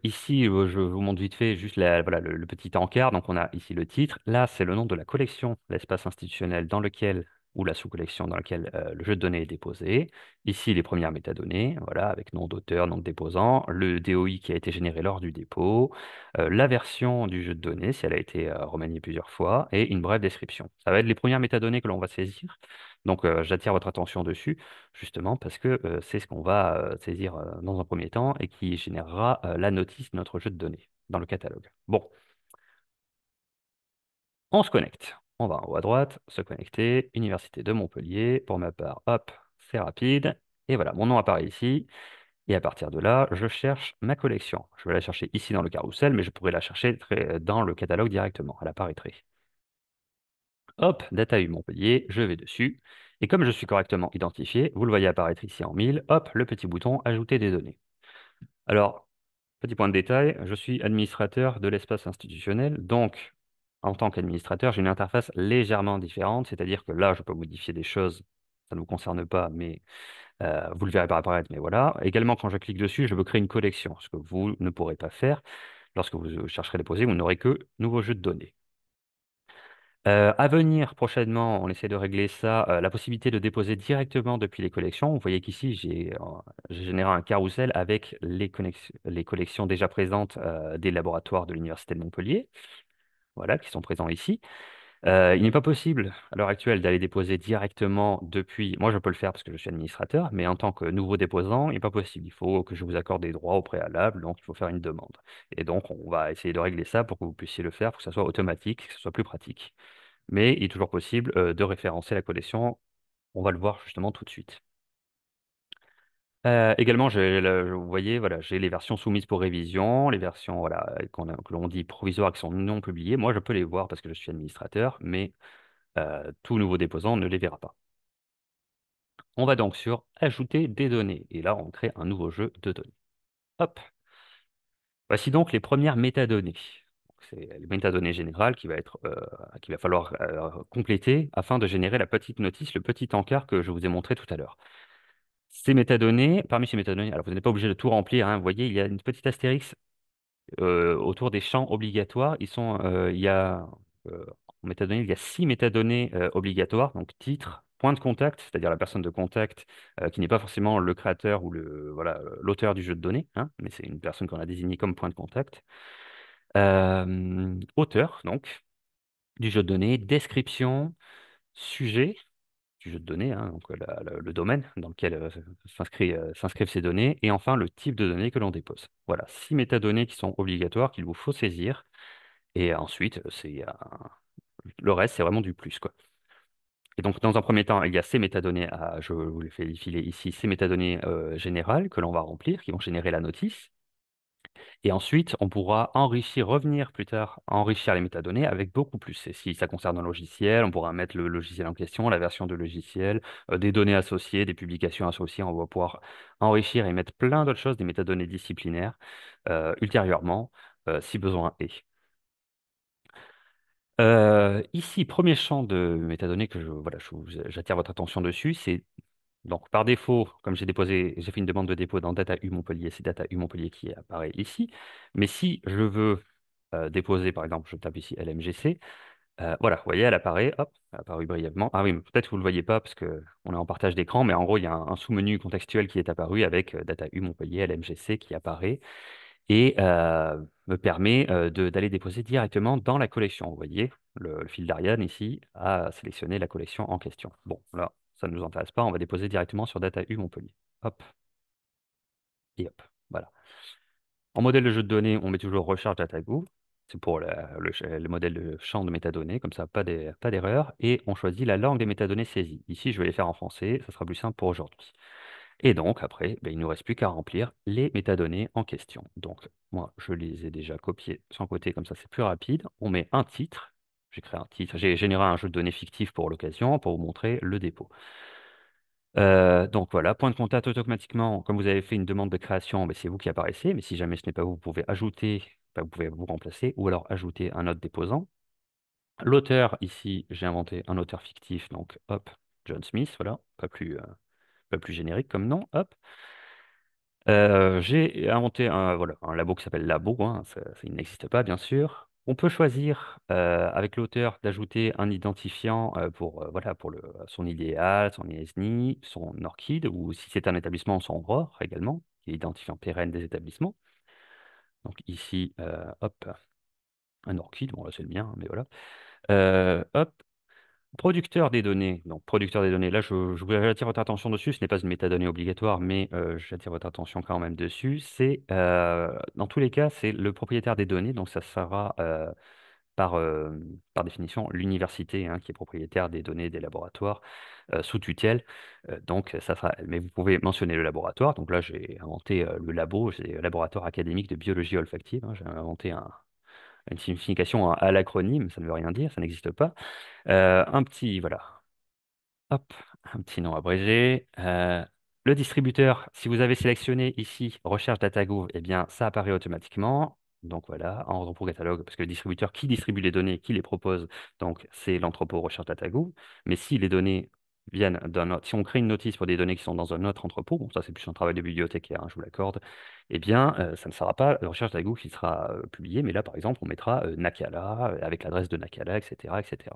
Ici, je vous montre vite fait juste voilà, le petit encart. Donc, on a ici le titre. Là, c'est le nom de la collection, l'espace institutionnel dans lequel, ou la sous-collection dans laquelle le jeu de données est déposé. Ici, les premières métadonnées, voilà, avec nom d'auteur, nom de déposant, le DOI qui a été généré lors du dépôt, la version du jeu de données, si elle a été remaniée plusieurs fois, et une brève description. Ça va être les premières métadonnées que l'on va saisir. Donc, j'attire votre attention dessus justement parce que c'est ce qu'on va saisir dans un premier temps et qui générera la notice de notre jeu de données dans le catalogue. Bon, on se connecte. On va en haut à droite, se connecter, Université de Montpellier. Pour ma part, hop, c'est rapide. Et voilà, mon nom apparaît ici. Et à partir de là, je cherche ma collection. Je vais la chercher ici dans le carrousel, mais je pourrais la chercher dans le catalogue directement. Elle apparaîtrait. Hop, Data U Montpellier, je vais dessus. Et comme je suis correctement identifié, vous le voyez apparaître ici en 1000, hop, le petit bouton Ajouter des données. Alors, petit point de détail, je suis administrateur de l'espace institutionnel, donc en tant qu'administrateur, j'ai une interface légèrement différente, c'est-à-dire que là, je peux modifier des choses, ça ne vous concerne pas, mais vous le verrez pas apparaître, mais voilà. Également, quand je clique dessus, je veux créer une collection, ce que vous ne pourrez pas faire lorsque vous chercherez à déposer, vous n'aurez que nouveau jeu de données. À venir prochainement, on essaie de régler ça, la possibilité de déposer directement depuis les collections. Vous voyez qu'ici, j'ai généré un carrousel avec les collections déjà présentes des laboratoires de l'Université de Montpellier, voilà, qui sont présents ici. Il n'est pas possible à l'heure actuelle d'aller déposer directement depuis. Moi, je peux le faire parce que je suis administrateur, mais en tant que nouveau déposant, il n'est pas possible. Il faut que je vous accorde des droits au préalable, donc il faut faire une demande. Et donc, on va essayer de régler ça pour que vous puissiez le faire, pour que ça soit automatique, que ce soit plus pratique. Mais il est toujours possible de référencer la collection. On va le voir justement tout de suite. Également, vous voyez, voilà, j'ai les versions soumises pour révision, les versions voilà, que l'on dit provisoires qui sont non publiées. Moi, je peux les voir parce que je suis administrateur, mais tout nouveau déposant ne les verra pas. On va donc sur Ajouter des données. Et là, on crée un nouveau jeu de données. Hop. Voici donc les premières métadonnées. Donc, c'est les métadonnées générales qu'il va falloir compléter afin de générer la petite notice, le petit encart que je vous ai montré tout à l'heure. Parmi ces métadonnées, alors vous n'êtes pas obligé de tout remplir, hein, vous voyez, il y a une petite astérix autour des champs obligatoires. Il y a, en métadonnées, il y a 6 métadonnées obligatoires, donc titre, point de contact, c'est-à-dire la personne de contact qui n'est pas forcément le créateur ou voilà, l'auteur du jeu de données, hein, mais c'est une personne qu'on a désignée comme point de contact. Auteur, donc, du jeu de données, description, sujet du jeu de données, hein, donc le domaine dans lequel s'inscrivent ces données, et enfin le type de données que l'on dépose. Voilà, 6 métadonnées qui sont obligatoires, qu'il vous faut saisir, et ensuite, le reste, c'est vraiment du plus, quoi. Et donc, dans un premier temps, il y a ces métadonnées, je vous les fais défiler ici, ces métadonnées générales que l'on va remplir, qui vont générer la notice. Et ensuite, on pourra revenir plus tard, enrichir les métadonnées avec beaucoup plus. Et si ça concerne un logiciel, on pourra mettre le logiciel en question, la version de logiciel, des données associées, des publications associées. On va pouvoir enrichir et mettre plein d'autres choses, des métadonnées disciplinaires, ultérieurement, si besoin est. Ici, premier champ de métadonnées voilà, j'attire votre attention dessus, c'est donc par défaut, comme j'ai fait une demande de dépôt dans Data U Montpellier, c'est Data U Montpellier qui apparaît ici. Mais si je veux déposer, par exemple, je tape ici LMGC, voilà, vous voyez, elle apparaît, hop, elle a apparu brièvement. Ah oui, mais peut-être que vous ne le voyez pas parce qu'on est en partage d'écran, mais en gros, il y a un sous-menu contextuel qui est apparu avec Data U Montpellier, LMGC qui apparaît et me permet d'aller déposer directement dans la collection. Vous voyez, le fil d'Ariane ici a sélectionné la collection en question. Bon, là, ça ne nous intéresse pas, on va déposer directement sur Data U Montpellier. Hop, et hop, voilà. En modèle de jeu de données, on met toujours Recharge DataGo. C'est pour le modèle de champ de métadonnées, comme ça, pas d'erreur. Et on choisit la langue des métadonnées saisies. Ici, je vais les faire en français, ça sera plus simple pour aujourd'hui. Et donc, après, ben, il ne nous reste plus qu'à remplir les métadonnées en question. Donc, moi, je les ai déjà copiées sans côté, comme ça, c'est plus rapide. On met un titre. J'ai créé un titre. J'ai généré un jeu de données fictif pour l'occasion, pour vous montrer le dépôt. Donc voilà, point de contact automatiquement, comme vous avez fait une demande de création, ben, c'est vous qui apparaissez, mais si jamais ce n'est pas vous, vous pouvez ajouter, ben, vous pouvez vous remplacer ou alors ajouter un autre déposant. L'auteur, ici, j'ai inventé un auteur fictif, donc hop, John Smith, voilà, pas plus générique comme nom, hop. J'ai inventé voilà, un labo qui s'appelle Labo, hein, il n'existe pas bien sûr. On peut choisir avec l'auteur d'ajouter un identifiant voilà, pour son idéal, son ISNI, son ORCID, ou si c'est un établissement, son ROR également, qui est l'identifiant pérenne des établissements. Donc ici, hop, un ORCID, bon là c'est le mien, mais voilà. Hop, producteur des données, donc producteur des données, là j'attire votre attention dessus, ce n'est pas une métadonnée obligatoire, mais j'attire votre attention quand même dessus. Dans tous les cas, c'est le propriétaire des données, donc ça sera par, euh, par définition l'université hein, qui est propriétaire des données des laboratoires sous tutelle. Donc ça sera, mais vous pouvez mentionner le laboratoire. Donc là j'ai inventé le labo, c'est le laboratoire académique de biologie olfactive, hein. J'ai inventé une signification à l'acronyme, ça ne veut rien dire, ça n'existe pas. Un petit, voilà, hop, un petit nom abrégé. Le distributeur, si vous avez sélectionné ici Recherche DataGouv, eh bien, ça apparaît automatiquement. Donc voilà, en entrepôt catalogue, parce que le distributeur qui distribue les données, qui les propose, donc c'est l'entrepôt Recherche DataGouv. Mais si les données viennent d'un autre, si on crée une notice pour des données qui sont dans un autre entrepôt, bon, ça c'est plus un travail de bibliothécaire, hein, je vous l'accorde, eh bien, ça ne sera pas Recherche DataGouv qui sera publié, mais là, par exemple, on mettra Nakala, avec l'adresse de Nakala, etc., etc.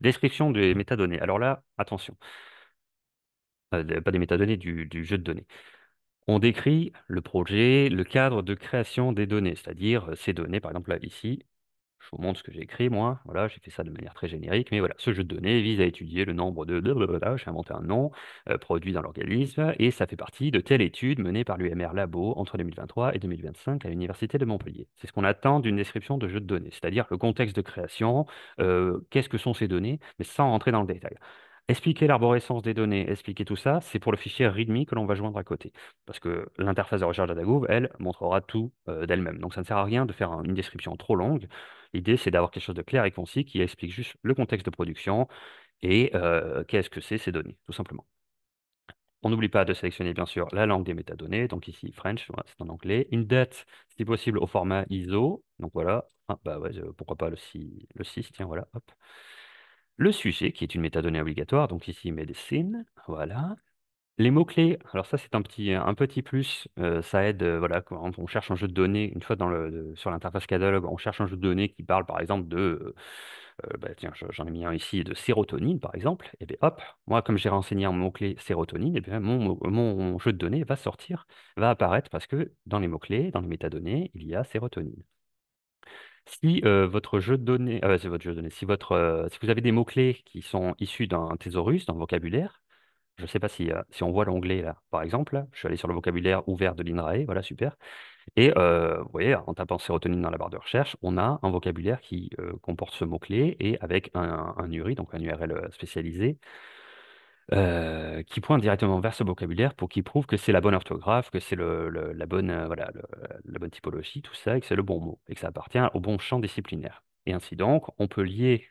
Description des métadonnées. Alors là, attention, pas des métadonnées, du jeu de données. On décrit le projet, le cadre de création des données, c'est-à-dire ces données, par exemple là, ici, je vous montre ce que j'ai écrit, moi. Voilà, j'ai fait ça de manière très générique, mais voilà, ce jeu de données vise à étudier le nombre de blablabla, j'ai inventé un nom, produit dans l'organisme, et ça fait partie de telle étude menée par l'UMR Labo entre 2023 et 2025 à l'Université de Montpellier. C'est ce qu'on attend d'une description de jeu de données, c'est-à-dire le contexte de création, qu'est-ce que sont ces données, mais sans rentrer dans le détail. Expliquer l'arborescence des données, expliquer tout ça, c'est pour le fichier README que l'on va joindre à côté. Parce que l'interface de recherche DataGouv, elle, montrera tout d'elle-même. Donc ça ne sert à rien de faire une description trop longue. L'idée, c'est d'avoir quelque chose de clair et concis qui explique juste le contexte de production et qu'est-ce que c'est ces données, tout simplement. On n'oublie pas de sélectionner, bien sûr, la langue des métadonnées. Donc ici, French, voilà, c'est en anglais. Une date, si possible, au format ISO. Donc voilà. Ah, bah ouais, pourquoi pas le 6, tiens, voilà, hop. Le sujet, qui est une métadonnée obligatoire. Donc ici, médecine, voilà. Les mots-clés, alors ça c'est un petit plus, ça aide, voilà, quand on cherche un jeu de données, une fois sur l'interface catalogue, on cherche un jeu de données qui parle par exemple bah, tiens, j'en ai mis un ici, de sérotonine par exemple, et bien hop, moi comme j'ai renseigné un mot-clé sérotonine, et bien mon jeu de données va sortir, va apparaître parce que dans les mots-clés, dans les métadonnées, il y a sérotonine. Si votre jeu de données, c'est votre jeu de données, si vous avez des mots-clés qui sont issus d'un thésaurus, d'un vocabulaire, je ne sais pas si on voit l'onglet là, par exemple. Là, je suis allé sur le vocabulaire ouvert de l'INRAE, voilà, super. Et vous voyez, en tapant sérotonine dans la barre de recherche, on a un vocabulaire qui comporte ce mot-clé et avec un URI, donc un URL spécialisé, qui pointe directement vers ce vocabulaire pour qu'il prouve que c'est la bonne orthographe, que c'est la bonne, voilà, la bonne typologie, tout ça, et que c'est le bon mot, et que ça appartient au bon champ disciplinaire. Et ainsi donc, on peut lier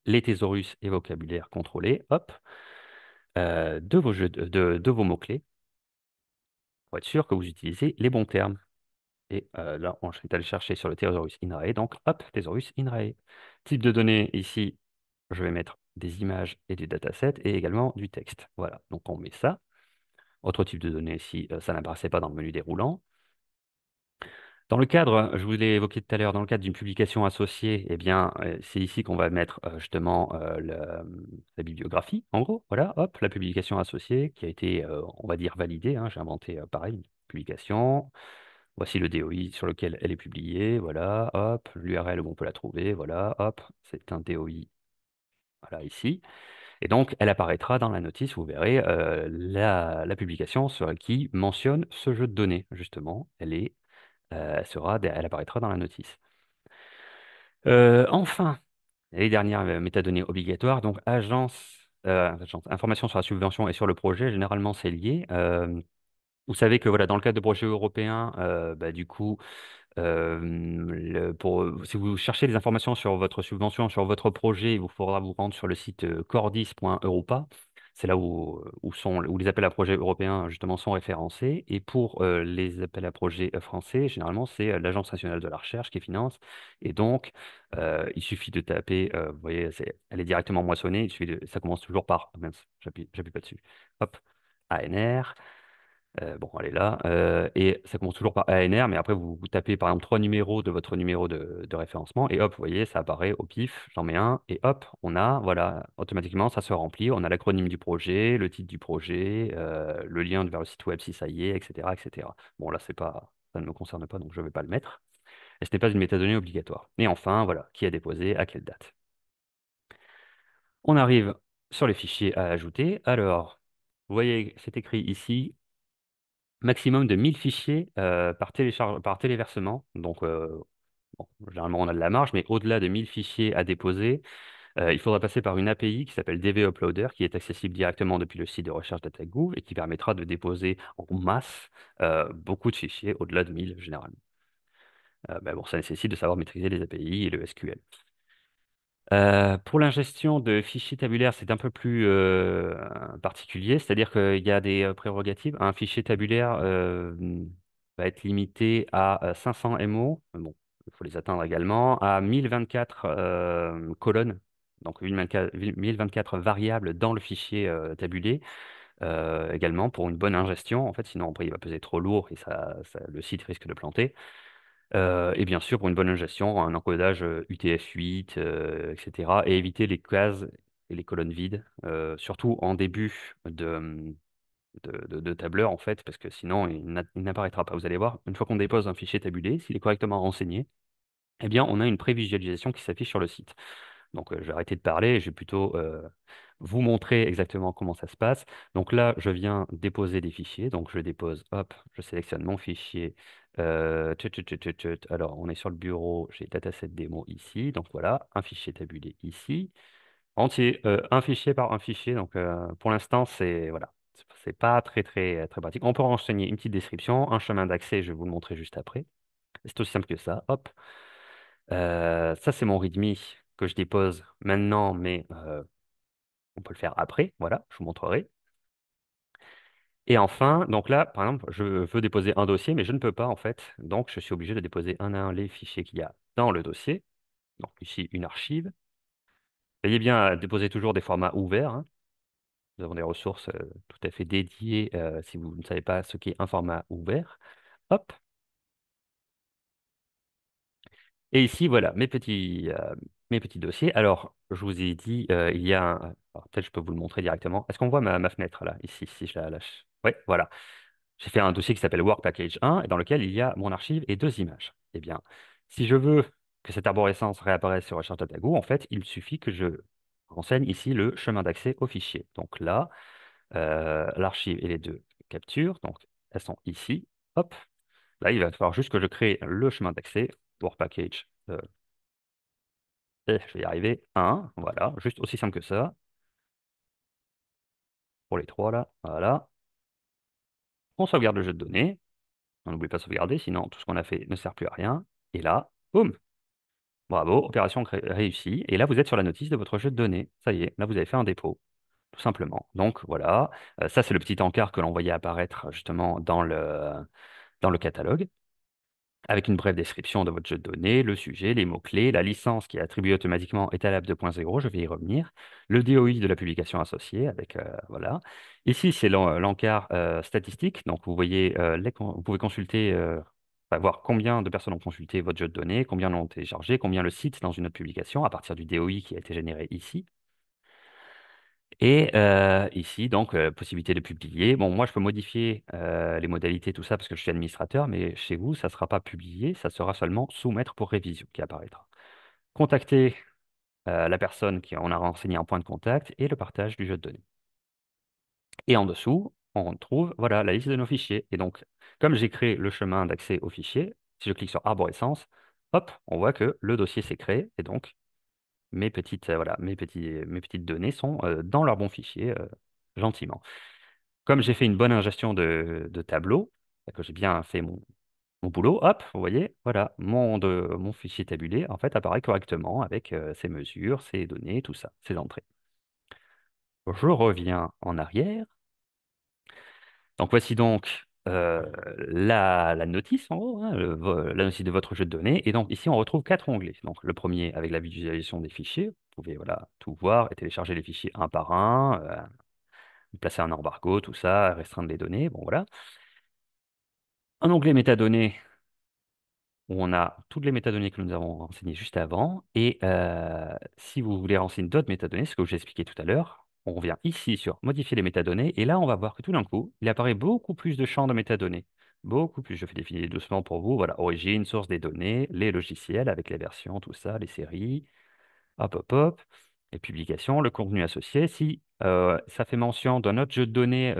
les thésaurus et vocabulaire contrôlés, hop, de vos mots-clés pour être sûr que vous utilisez les bons termes. Et là, je vais aller chercher sur le Thesaurus INRAE. Donc, hop, Thesaurus INRAE. Type de données, ici, je vais mettre des images et du dataset et également du texte. Voilà, donc on met ça. Autre type de données ici, ça n'apparaissait pas dans le menu déroulant. Dans le cadre, je vous l'ai évoqué tout à l'heure, dans le cadre d'une publication associée, eh bien, c'est ici qu'on va mettre justement la bibliographie, en gros. Voilà, hop, la publication associée qui a été, on va dire, validée, hein. J'ai inventé, pareil, une publication. Voici le DOI sur lequel elle est publiée. Voilà, hop, l'URL où on peut la trouver. Voilà, hop, c'est un DOI, voilà, ici. Et donc, elle apparaîtra dans la notice, vous verrez, la publication qui mentionne ce jeu de données, justement. Elle apparaîtra dans la notice. Enfin, les dernières métadonnées obligatoires, donc information sur la subvention et sur le projet, généralement c'est lié. Vous savez que voilà, dans le cadre de projets européens, bah, du coup, si vous cherchez des informations sur votre subvention, sur votre projet, il vous faudra vous rendre sur le site cordis.europa. C'est là où les appels à projets européens justement sont référencés. Et pour les appels à projets français, généralement, c'est l'Agence nationale de la recherche qui finance. Et donc, il suffit de taper, vous voyez, elle est directement moissonnée. Ça commence toujours par, ah mince, j'appuie pas dessus. Hop, ANR. Bon, elle est là. Et ça commence toujours par ANR, mais après, vous tapez par exemple trois numéros de votre numéro de référencement, et hop, vous voyez, ça apparaît au pif, j'en mets un, et hop, on a, voilà, automatiquement, ça se remplit. On a l'acronyme du projet, le titre du projet, le lien vers le site web si ça y est, etc., etc. Bon, là, ça ne me concerne pas, donc je ne vais pas le mettre. Et ce n'est pas une métadonnée obligatoire. Et enfin, voilà, qui a déposé, à quelle date. On arrive sur les fichiers à ajouter. Alors, vous voyez, c'est écrit ici maximum de 1000 fichiers par téléversement. Donc, bon, généralement, on a de la marge, mais au-delà de 1000 fichiers à déposer, il faudra passer par une API qui s'appelle DV Uploader, qui est accessible directement depuis le site de recherche DataGouv et qui permettra de déposer en masse beaucoup de fichiers, au-delà de 1000 généralement. Ben bon, ça nécessite de savoir maîtriser les API et le SQL. Pour l'ingestion de fichiers tabulaires, c'est un peu plus particulier, c'est-à-dire qu'il y a des prérogatives. Un fichier tabulaire va être limité à 500 MO, bon, il faut les atteindre également, à 1024 colonnes, donc 1024 variables dans le fichier tabulé, également pour une bonne ingestion. En fait, sinon après il va peser trop lourd et le site risque de planter. Et bien sûr, pour une bonne ingestion, un encodage UTF-8, etc. Et éviter les cases et les colonnes vides, surtout en début de tableur, en fait, parce que sinon, il n'apparaîtra pas. Vous allez voir, une fois qu'on dépose un fichier tabulé, s'il est correctement renseigné, eh bien, on a une prévisualisation qui s'affiche sur le site. Donc, je vais arrêter de parler et je vais plutôt vous montrer exactement comment ça se passe. Donc là, je viens déposer des fichiers. Donc, je dépose, hop, je sélectionne mon fichier. Alors, on est sur le bureau, j'ai dataset démo ici. Donc voilà, un fichier tabulé ici. Entier, un fichier par un fichier. Donc, pour l'instant, c'est voilà, c'est pas très pratique. On peut renseigner une petite description, un chemin d'accès, je vais vous le montrer juste après. C'est aussi simple que ça. Hop. Ça, c'est mon README que je dépose maintenant, mais on peut le faire après. Voilà, je vous montrerai. Et enfin, donc là, par exemple, je veux déposer un dossier, mais je ne peux pas en fait. Donc, je suis obligé de déposer un à un les fichiers qu'il y a dans le dossier. Donc, ici, une archive. Veillez bien à déposer toujours des formats ouverts, hein. Nous avons des ressources tout à fait dédiées si vous ne savez pas ce qu'est un format ouvert. Hop. Et ici, voilà, mes petits dossiers. Alors, je vous ai dit, il y a un... alors, peut-être je peux vous le montrer directement. Est-ce qu'on voit ma fenêtre là, ici, si je la lâche? Oui, voilà. J'ai fait un dossier qui s'appelle Work Package 1 et dans lequel il y a mon archive et deux images. Eh bien, si je veux que cette arborescence réapparaisse sur Recharge DataGo, en fait, il suffit que je renseigne ici le chemin d'accès au fichier. Donc là, l'archive et les deux captures, donc elles sont ici. Hop, là, il va falloir juste que je crée le chemin d'accès, Work Package et je vais y arriver. Un, voilà, juste aussi simple que ça. Pour les trois là, voilà. On sauvegarde le jeu de données. On n'oublie pas de sauvegarder, sinon tout ce qu'on a fait ne sert plus à rien. Et là, boum, bravo, opération réussie. Et là, vous êtes sur la notice de votre jeu de données. Ça y est, là, vous avez fait un dépôt, tout simplement. Donc voilà, ça c'est le petit encart que l'on voyait apparaître justement dans le catalogue, avec une brève description de votre jeu de données, le sujet, les mots-clés, la licence qui est attribuée automatiquement Etalab 2.0, je vais y revenir, le DOI de la publication associée, avec, voilà. Ici, c'est l'encart statistique, donc vous voyez, vous pouvez consulter, enfin, voir combien de personnes ont consulté votre jeu de données, combien l'ont téléchargé, combien le site dans une autre publication, à partir du DOI qui a été généré ici. Et ici, donc, possibilité de publier. Bon, moi, je peux modifier les modalités, tout ça, parce que je suis administrateur, mais chez vous, ça ne sera pas publié, ça sera seulement soumettre pour révision qui apparaîtra. Contacter la personne qui on a renseigné en point de contact et le partage du jeu de données. Et en dessous, on trouve voilà, la liste de nos fichiers. Et donc, comme j'ai créé le chemin d'accès au fichier, si je clique sur Arborescence, hop, on voit que le dossier s'est créé. Et donc, voilà, mes petites données sont dans leur bon fichier, gentiment. Comme j'ai fait une bonne ingestion de tableau, que j'ai bien fait mon boulot, hop, vous voyez, voilà, mon fichier tabulé, en fait, apparaît correctement avec ses mesures, ses données, tout ça, ses entrées. Je reviens en arrière. Donc, voici donc la notice, en gros, hein, la notice de votre jeu de données. Et donc, ici, on retrouve quatre onglets. Donc, le premier avec la visualisation des fichiers. Vous pouvez voilà, tout voir et télécharger les fichiers un par un, placer un embargo, tout ça, restreindre les données. Bon, voilà. Un onglet métadonnées où on a toutes les métadonnées que nous avons renseignées juste avant. Et si vous voulez renseigner d'autres métadonnées, ce que j'ai expliqué tout à l'heure, on vient ici sur modifier les métadonnées. Et là, on va voir que tout d'un coup, il apparaît beaucoup plus de champs de métadonnées. Beaucoup plus. Je fais défiler doucement pour vous. Voilà, origine, source des données, les logiciels avec les versions, tout ça, les séries, hop, hop, hop, les publications, le contenu associé. Si ça fait mention d'un autre jeu de données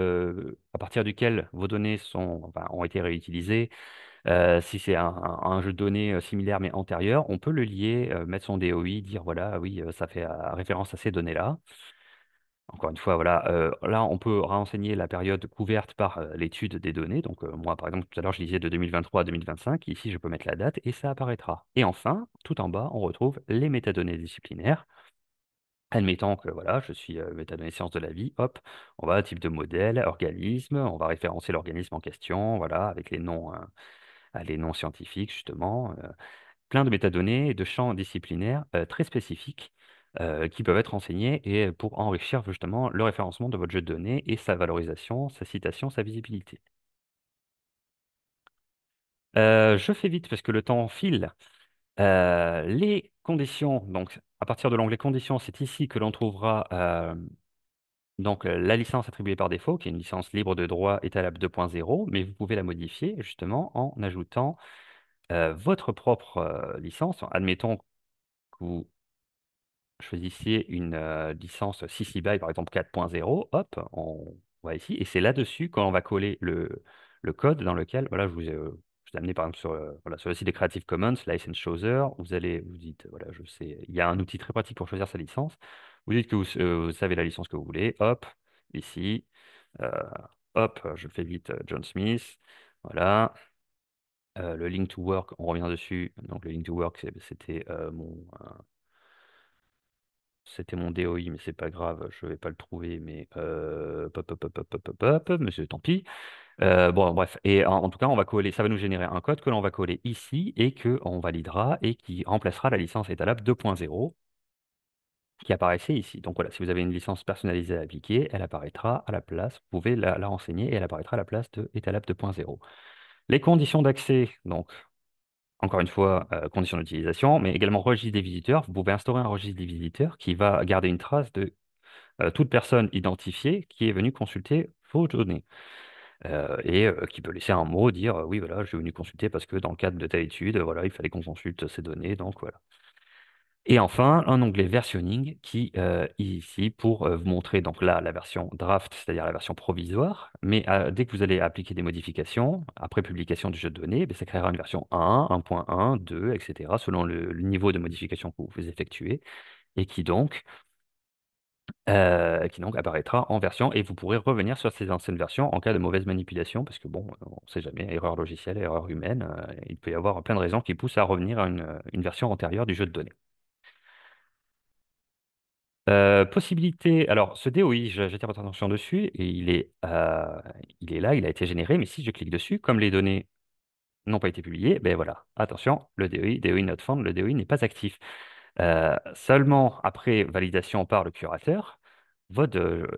à partir duquel vos données enfin, ont été réutilisées, si c'est un jeu de données similaire mais antérieur, on peut le lier, mettre son DOI, dire voilà, oui, ça fait référence à ces données-là. Encore une fois, voilà, là, on peut renseigner la période couverte par l'étude des données. Donc, moi, par exemple, tout à l'heure, je disais de 2023 à 2025. Ici, je peux mettre la date et ça apparaîtra. Et enfin, tout en bas, on retrouve les métadonnées disciplinaires. Admettons que voilà, je suis métadonnées sciences de la vie, hop, on va type de modèle, organisme, on va référencer l'organisme en question, voilà, avec les noms scientifiques justement, plein de métadonnées et de champs disciplinaires très spécifiques qui peuvent être renseignés et pour enrichir justement le référencement de votre jeu de données et sa valorisation, sa citation, sa visibilité. Je fais vite parce que le temps file. Les conditions, donc à partir de l'onglet conditions, c'est ici que l'on trouvera la licence attribuée par défaut, qui est une licence libre de droit étalable 2.0, mais vous pouvez la modifier justement en ajoutant votre propre licence. Admettons que vous choisissiez une licence CC BY, par exemple 4.0, hop, on va ici, et c'est là-dessus qu'on va coller le code dans lequel, voilà, je vous ai amené par exemple voilà, sur le site de Creative Commons, License Chooser, vous dites, voilà, je sais, il y a un outil très pratique pour choisir sa licence, vous dites que vous savez la licence que vous voulez, hop, ici, euh, hop, je le fais vite, John Smith, voilà. Le link to work, on revient dessus. Donc, le link to work, c'était mon DOI, mais c'est pas grave, je vais pas le trouver, mais mais tant pis. Bon, bref, et en tout cas, on va coller, ça va nous générer un code que l'on va coller ici et que on validera et qui remplacera la licence étalable 2.0 qui apparaissait ici. Donc voilà, si vous avez une licence personnalisée à appliquer, elle apparaîtra à la place, vous pouvez la renseigner et elle apparaîtra à la place de étalable 2.0. Les conditions d'accès, donc encore une fois, conditions d'utilisation, mais également registre des visiteurs. Vous pouvez instaurer un registre des visiteurs qui va garder une trace de toute personne identifiée qui est venue consulter vos données et qui peut laisser un mot, dire oui, voilà, je suis venu consulter parce que dans le cadre de telle étude, voilà, il fallait qu'on consulte ces données, donc voilà. Et enfin, un onglet versionning qui est ici pour vous montrer donc là la version draft, c'est-à-dire la version provisoire. Mais dès que vous allez appliquer des modifications, après publication du jeu de données, ben, ça créera une version 1, 1.1, 2, etc., selon le niveau de modification que vous effectuez, et qui donc apparaîtra en version. Et vous pourrez revenir sur ces anciennes versions en cas de mauvaise manipulation, parce que bon, on ne sait jamais, erreur logicielle, erreur humaine, il peut y avoir plein de raisons qui poussent à revenir à une version antérieure du jeu de données. Possibilité, alors ce DOI, j'attire votre attention dessus et il est là, il a été généré, mais si je clique dessus, comme les données n'ont pas été publiées, ben voilà, attention, le DOI not found, le DOI n'est pas actif. Seulement après validation par le curateur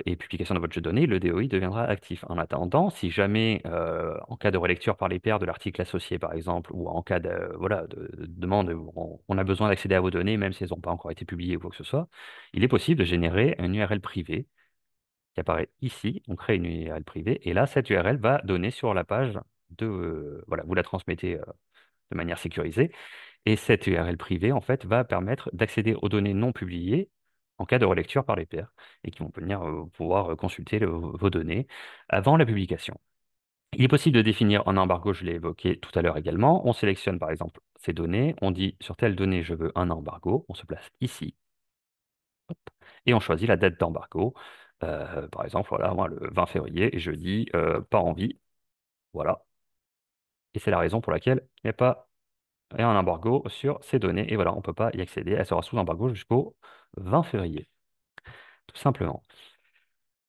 et publication de votre jeu de données, le DOI deviendra actif. En attendant, si jamais, en cas de relecture par les pairs de l'article associé, par exemple, ou en cas voilà, de demande où on a besoin d'accéder à vos données, même si elles n'ont pas encore été publiées ou quoi que ce soit, il est possible de générer une URL privée qui apparaît ici. On crée une URL privée, et là, cette URL va donner sur la page voilà, vous la transmettez de manière sécurisée et cette URL privée, en fait, va permettre d'accéder aux données non publiées en cas de relecture par les pairs et qui vont venir pouvoir consulter vos données avant la publication. Il est possible de définir un embargo, je l'ai évoqué tout à l'heure également. On sélectionne par exemple ces données, on dit sur telle donnée je veux un embargo, on se place ici et on choisit la date d'embargo. Par exemple, voilà, moi le 20 février, et je dis pas envie, voilà. Et c'est la raison pour laquelle il n'y a pas et un embargo sur ces données. Et voilà, on ne peut pas y accéder. Elle sera sous embargo jusqu'au 20 février, tout simplement.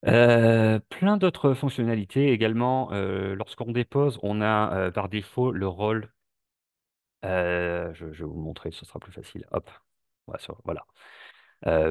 Plein d'autres fonctionnalités également. Lorsqu'on dépose, on a par défaut le rôle. Je vais vous le montrer, ce sera plus facile. Hop. Voilà.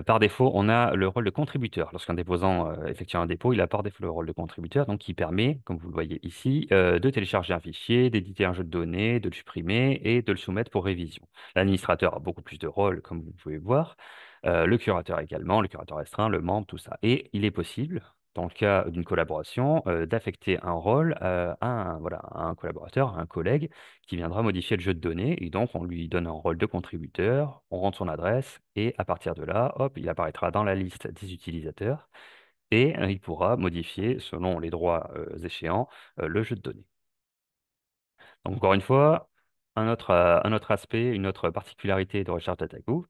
Par défaut, on a le rôle de contributeur. Lorsqu'un déposant effectue un dépôt, il a par défaut le rôle de contributeur, donc qui permet, comme vous le voyez ici, de télécharger un fichier, d'éditer un jeu de données, de le supprimer et de le soumettre pour révision. L'administrateur a beaucoup plus de rôles, comme vous pouvez le voir. Le curateur également, le curateur restreint, le membre, tout ça. Et il est possible, dans le cas d'une collaboration, d'affecter un rôle voilà, à un collaborateur, à un collègue qui viendra modifier le jeu de données. Et donc, on lui donne un rôle de contributeur, on rentre son adresse, et à partir de là, hop, il apparaîtra dans la liste des utilisateurs, et il pourra modifier, selon les droits échéants, le jeu de données. Donc, encore une fois, un autre aspect, une autre particularité de Recherche DataGouv,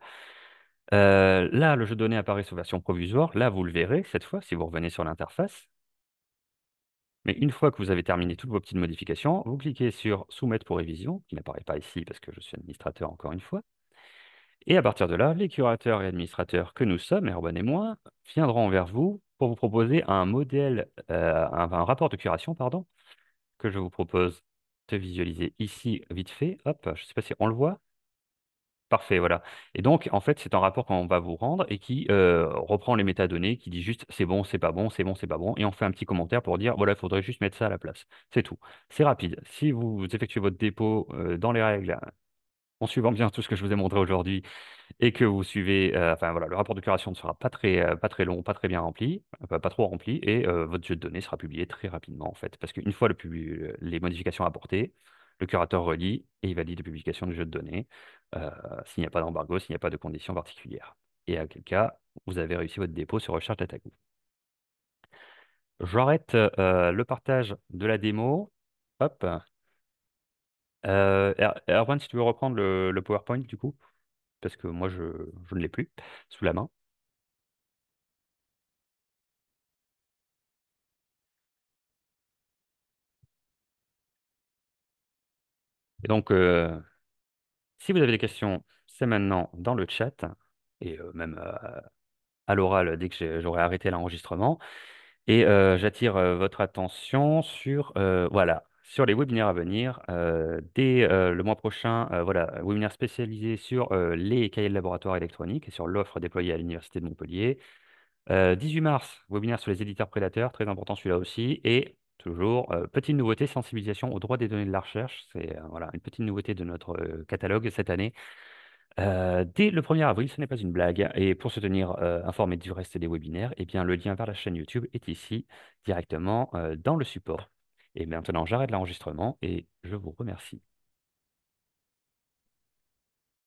Là, le jeu de données apparaît sous version provisoire. Là, vous le verrez cette fois si vous revenez sur l'interface. Mais une fois que vous avez terminé toutes vos petites modifications, vous cliquez sur Soumettre pour révision, qui n'apparaît pas ici parce que je suis administrateur encore une fois. Et à partir de là, les curateurs et administrateurs que nous sommes, Erwan et moi, viendront vers vous pour vous proposer un modèle, un rapport de curation, pardon, que je vous propose de visualiser ici vite fait. Hop, je ne sais pas si on le voit. Parfait, voilà. Et donc, en fait, c'est un rapport qu'on va vous rendre et qui reprend les métadonnées, qui dit juste c'est bon, c'est pas bon, c'est bon, c'est pas bon. Et on fait un petit commentaire pour dire, voilà, il faudrait juste mettre ça à la place. C'est tout. C'est rapide. Si vous effectuez votre dépôt dans les règles, en suivant bien tout ce que je vous ai montré aujourd'hui, et que vous suivez, enfin voilà, le rapport de curation ne sera pas très long, pas très bien rempli, pas trop rempli, et votre jeu de données sera publié très rapidement en fait. Parce qu'une fois les modifications apportées, le curateur relie et il valide la publication du jeu de données euh, s'il n'y a pas d'embargo, s'il n'y a pas de conditions particulières. Et à quel cas, vous avez réussi votre dépôt sur Recharge DataGo. J'arrête le partage de la démo. Hop. Erwan, si tu veux reprendre le PowerPoint du coup, parce que moi je ne l'ai plus sous la main. Et donc, si vous avez des questions, c'est maintenant dans le chat et même à l'oral dès que j'aurai arrêté l'enregistrement. Et j'attire votre attention sur, voilà, sur les webinaires à venir. Dès le mois prochain, voilà, webinaire spécialisé sur les cahiers de laboratoire électroniques et sur l'offre déployée à l'Université de Montpellier. 18 mars, webinaire sur les éditeurs prédateurs, très important celui-là aussi. Et toujours, petite nouveauté, sensibilisation aux droits des données de la recherche. C'est voilà, une petite nouveauté de notre catalogue cette année. Dès le 1er avril, ce n'est pas une blague. Et pour se tenir informé du reste des webinaires, eh bien, le lien vers la chaîne YouTube est ici, directement dans le support. Et maintenant, j'arrête l'enregistrement et je vous remercie.